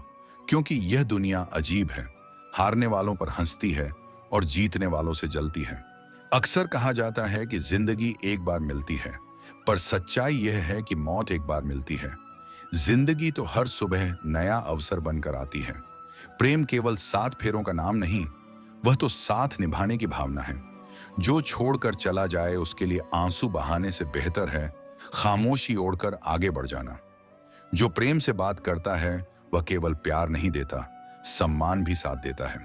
A: क्योंकि यह दुनिया अजीब है, हारने वालों पर हंसती है और जीतने वालों से जलती है। अक्सर कहा जाता है कि जिंदगी एक बार मिलती है, पर सच्चाई यह है कि मौत एक बार मिलती है। जिंदगी तो हर सुबह नया अवसर बनकर आती है। प्रेम केवल 7 फेरों का नाम नहीं, वह तो साथ निभाने की भावना है। जो छोड़कर चला जाए उसके लिए आंसू बहाने से बेहतर है खामोशी ओढ़कर आगे बढ़ जाना। जो प्रेम से बात करता है वह केवल प्यार नहीं देता, सम्मान भी साथ देता है।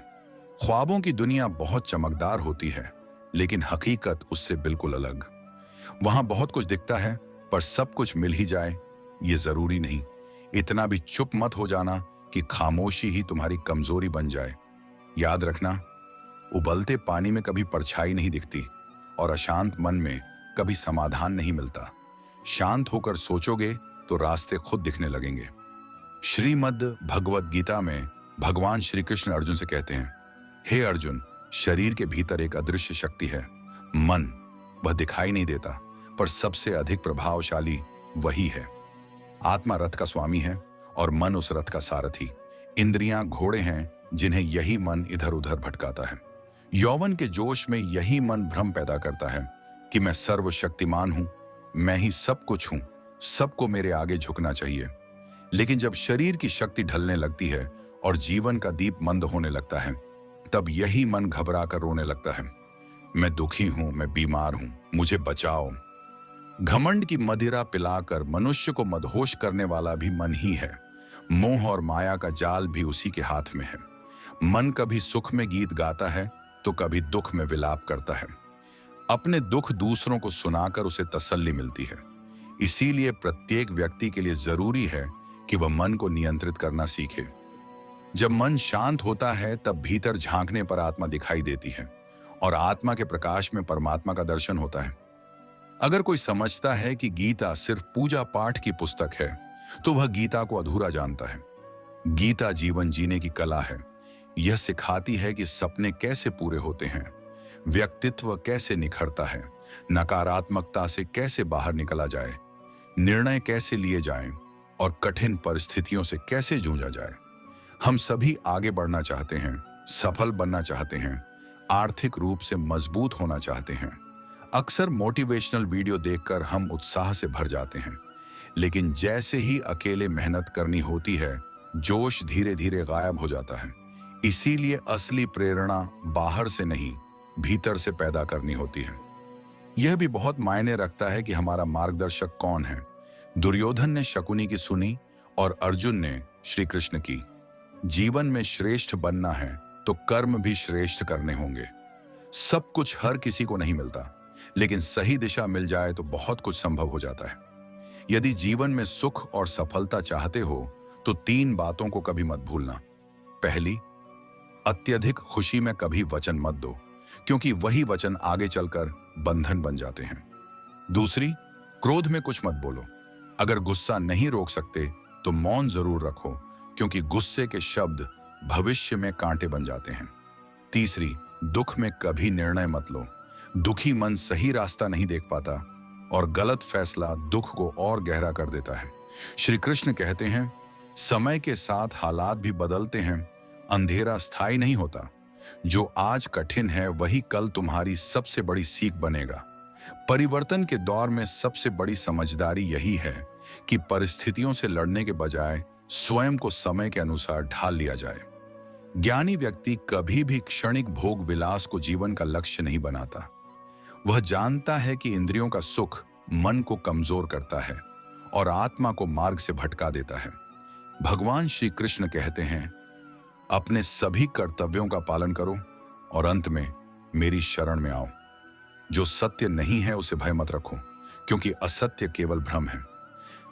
A: ख्वाबों की दुनिया बहुत चमकदार होती है, लेकिन हकीकत उससे बिल्कुल अलग। वहां बहुत कुछ दिखता है, पर सब कुछ मिल ही जाए ये जरूरी नहीं। इतना भी चुप मत हो जाना कि खामोशी ही तुम्हारी कमजोरी बन जाए। याद रखना, उबलते पानी में कभी परछाई नहीं दिखती और अशांत मन में कभी समाधान नहीं मिलता। शांत होकर सोचोगे तो रास्ते खुद दिखने लगेंगे। श्रीमद् भगवद गीता में भगवान श्री कृष्ण अर्जुन से कहते हैं, हे अर्जुन, शरीर के भीतर एक अदृश्य शक्ति है, मन। वह दिखाई नहीं देता, पर सबसे अधिक प्रभावशाली वही है। आत्मा रथ का स्वामी है और मन उस रथ का सारथी। इंद्रियां घोड़े हैं जिन्हें यही मन इधर उधर भटकाता है। यौवन के जोश में यही मन भ्रम पैदा करता है कि मैं सर्वशक्तिमान हूं, मैं ही सब कुछ हूं, सबको मेरे आगे झुकना चाहिए। लेकिन जब शरीर की शक्ति ढलने लगती है और जीवन का दीप मंद होने लगता है, तब यही मन घबरा कर रोने लगता है, मैं दुखी हूं, मैं बीमार हूं, मुझे बचाओ। घमंड की मदिरा पिलाकर मनुष्य को मदहोश करने वाला भी मन ही है। मोह और माया का जाल भी उसी के हाथ में है। मन कभी सुख में गीत गाता है तो कभी दुख में विलाप करता है। अपने दुख दूसरों को सुनाकर उसे तसल्ली मिलती है। इसीलिए प्रत्येक व्यक्ति के लिए जरूरी है कि वह मन को नियंत्रित करना सीखे। जब मन शांत होता है तब भीतर झांकने पर आत्मा दिखाई देती है और आत्मा के प्रकाश में परमात्मा का दर्शन होता है। अगर कोई समझता है कि गीता सिर्फ पूजा पाठ की पुस्तक है, तो वह गीता को अधूरा जानता है। गीता जीवन जीने की कला है। यह सिखाती है कि सपने कैसे पूरे होते हैं, व्यक्तित्व कैसे निखरता है, नकारात्मकता से कैसे बाहर निकला जाए, निर्णय कैसे लिए जाएं और कठिन परिस्थितियों से कैसे जूझा जाए। हम सभी आगे बढ़ना चाहते हैं, सफल बनना चाहते हैं, आर्थिक रूप से मजबूत होना चाहते हैं। अक्सर मोटिवेशनल वीडियो देखकर हम उत्साह से भर जाते हैं, लेकिन जैसे ही अकेले मेहनत करनी होती है, जोश धीरे धीरे गायब हो जाता है। इसीलिए असली प्रेरणा बाहर से नहीं, भीतर से पैदा करनी होती है। यह भी बहुत मायने रखता है कि हमारा मार्गदर्शक कौन है। दुर्योधन ने शकुनी की सुनी और अर्जुन ने श्री कृष्ण की। जीवन में श्रेष्ठ बनना है तो कर्म भी श्रेष्ठ करने होंगे। सब कुछ हर किसी को नहीं मिलता, लेकिन सही दिशा मिल जाए तो बहुत कुछ संभव हो जाता है। यदि जीवन में सुख और सफलता चाहते हो तो 3 बातों को कभी मत भूलना। पहली, अत्यधिक खुशी में कभी वचन मत दो, क्योंकि वही वचन आगे चलकर बंधन बन जाते हैं। दूसरी, क्रोध में कुछ मत बोलो। अगर गुस्सा नहीं रोक सकते तो मौन जरूर रखो, क्योंकि गुस्से के शब्द भविष्य में कांटे बन जाते हैं। तीसरी, दुख में कभी निर्णय मत लो। दुखी मन सही रास्ता नहीं देख पाता और गलत फैसला दुख को और गहरा कर देता है। श्री कृष्ण कहते हैं, समय के साथ हालात भी बदलते हैं, अंधेरा स्थायी नहीं होता। जो आज कठिन है वही कल तुम्हारी सबसे बड़ी सीख बनेगा। परिवर्तन के दौर में सबसे बड़ी समझदारी यही है कि परिस्थितियों से लड़ने के बजाय स्वयं को समय के अनुसार ढाल लिया जाए। ज्ञानी व्यक्ति कभी भी क्षणिक भोग विलास को जीवन का लक्ष्य नहीं बनाता। वह जानता है कि इंद्रियों का सुख मन को कमजोर करता है और आत्मा को मार्ग से भटका देता है। भगवान श्री कृष्ण कहते हैं, अपने सभी कर्तव्यों का पालन करो और अंत में मेरी शरण में आओ। जो सत्य नहीं है उसे भय मत रखो, क्योंकि असत्य केवल भ्रम है।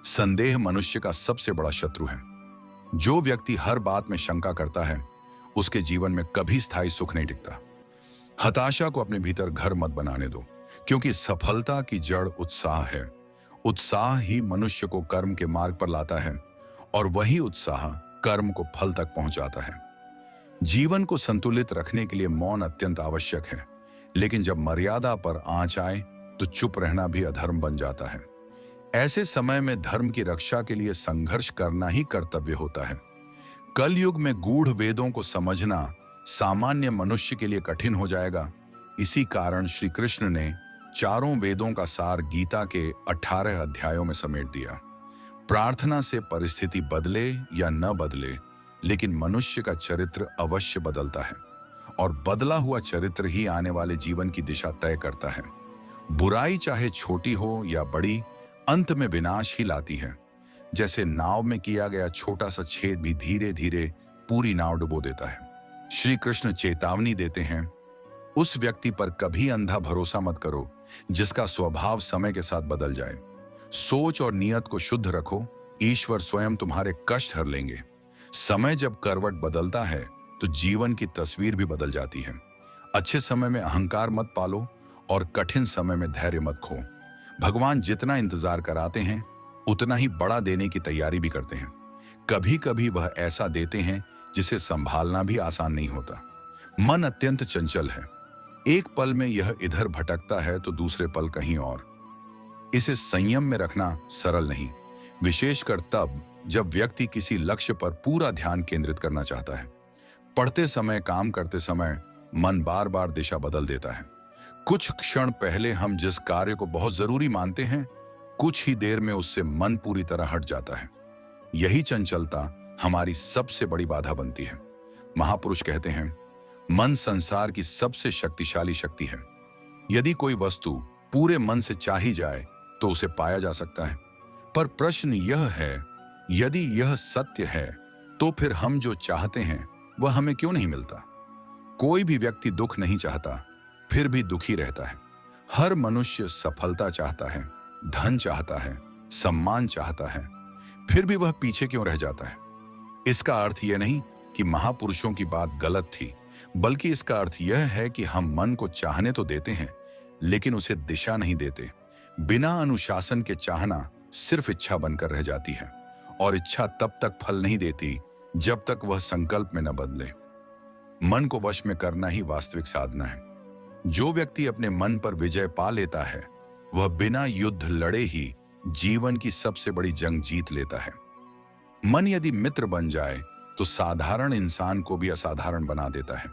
A: संदेह मनुष्य का सबसे बड़ा शत्रु है। जो व्यक्ति हर बात में शंका करता है, उसके जीवन में कभी स्थायी सुख नहीं टिकता। हताशा को अपने भीतर घर मत बनाने दो, क्योंकि सफलता की जड़ उत्साह है। उत्साह ही मनुष्य को कर्म के मार्ग पर लाता है और वही उत्साह कर्म को फल तक पहुंचाता है। जीवन को संतुलित रखने के लिए मौन अत्यंत आवश्यक है, लेकिन जब मर्यादा पर आंच आए तो चुप रहना भी अधर्म बन जाता है। ऐसे समय में धर्म की रक्षा के लिए संघर्ष करना ही कर्तव्य होता है। कलयुग में गूढ़ वेदों को समझना सामान्य मनुष्य के लिए कठिन हो जाएगा। इसी कारण श्री कृष्ण ने चारों वेदों का सार गीता के 18 अध्यायों में समेट दिया। प्रार्थना से परिस्थिति बदले या न बदले, लेकिन मनुष्य का चरित्र अवश्य बदलता है और बदला हुआ चरित्र ही आने वाले जीवन की दिशा तय करता है। बुराई चाहे छोटी हो या बड़ी, अंत में विनाश ही लाती है। जैसे नाव में किया गया छोटा सा छेद भी धीरे धीरे पूरी नाव डुबो देता है। श्री कृष्ण चेतावनी देते हैं, उस व्यक्ति पर कभी अंधा भरोसा मत करो जिसका स्वभाव समय के साथ बदल जाए। सोच और नियत को शुद्ध रखो, ईश्वर स्वयं तुम्हारे कष्ट हर लेंगे। समय जब करवट बदलता है तो जीवन की तस्वीर भी बदल जाती है। अच्छे समय में अहंकार मत पालो और कठिन समय में धैर्य मत खो। भगवान जितना इंतजार कराते हैं उतना ही बड़ा देने की तैयारी भी करते हैं। कभी कभी वह ऐसा देते हैं जिसे संभालना भी आसान नहीं होता। मन अत्यंत चंचल है, एक पल में यह इधर भटकता है तो दूसरे पल कहीं और। इसे संयम में रखना सरल नहीं, विशेषकर तब जब व्यक्ति किसी लक्ष्य पर पूरा ध्यान केंद्रित करना चाहता है। पढ़ते समय, काम करते समय मन बार बार दिशा बदल देता है। कुछ क्षण पहले हम जिस कार्य को बहुत जरूरी मानते हैं, कुछ ही देर में उससे मन पूरी तरह हट जाता है। यही चंचलता हमारी सबसे बड़ी बाधा बनती है। महापुरुष कहते हैं, मन संसार की सबसे शक्तिशाली शक्ति है। यदि कोई वस्तु पूरे मन से चाही जाए तो उसे पाया जा सकता है। पर प्रश्न यह है, यदि यह सत्य है तो फिर हम जो चाहते हैं वह हमें क्यों नहीं मिलता? कोई भी व्यक्ति दुख नहीं चाहता, फिर भी दुखी रहता है। हर मनुष्य सफलता चाहता है, धन चाहता है, सम्मान चाहता है, फिर भी वह पीछे क्यों रह जाता है? इसका अर्थ यह नहीं कि महापुरुषों की बात गलत थी, बल्कि इसका अर्थ यह है कि हम मन को चाहने तो देते हैं, लेकिन उसे दिशा नहीं देते। बिना अनुशासन के चाहना सिर्फ इच्छा बनकर रह जाती है, और इच्छा तब तक फल नहीं देती जब तक वह संकल्प में न बदले। मन को वश में करना ही वास्तविक साधना है। जो व्यक्ति अपने मन पर विजय पा लेता है, वह बिना युद्ध लड़े ही जीवन की सबसे बड़ी जंग जीत लेता है। मन यदि मित्र बन जाए तो साधारण इंसान को भी असाधारण बना देता है।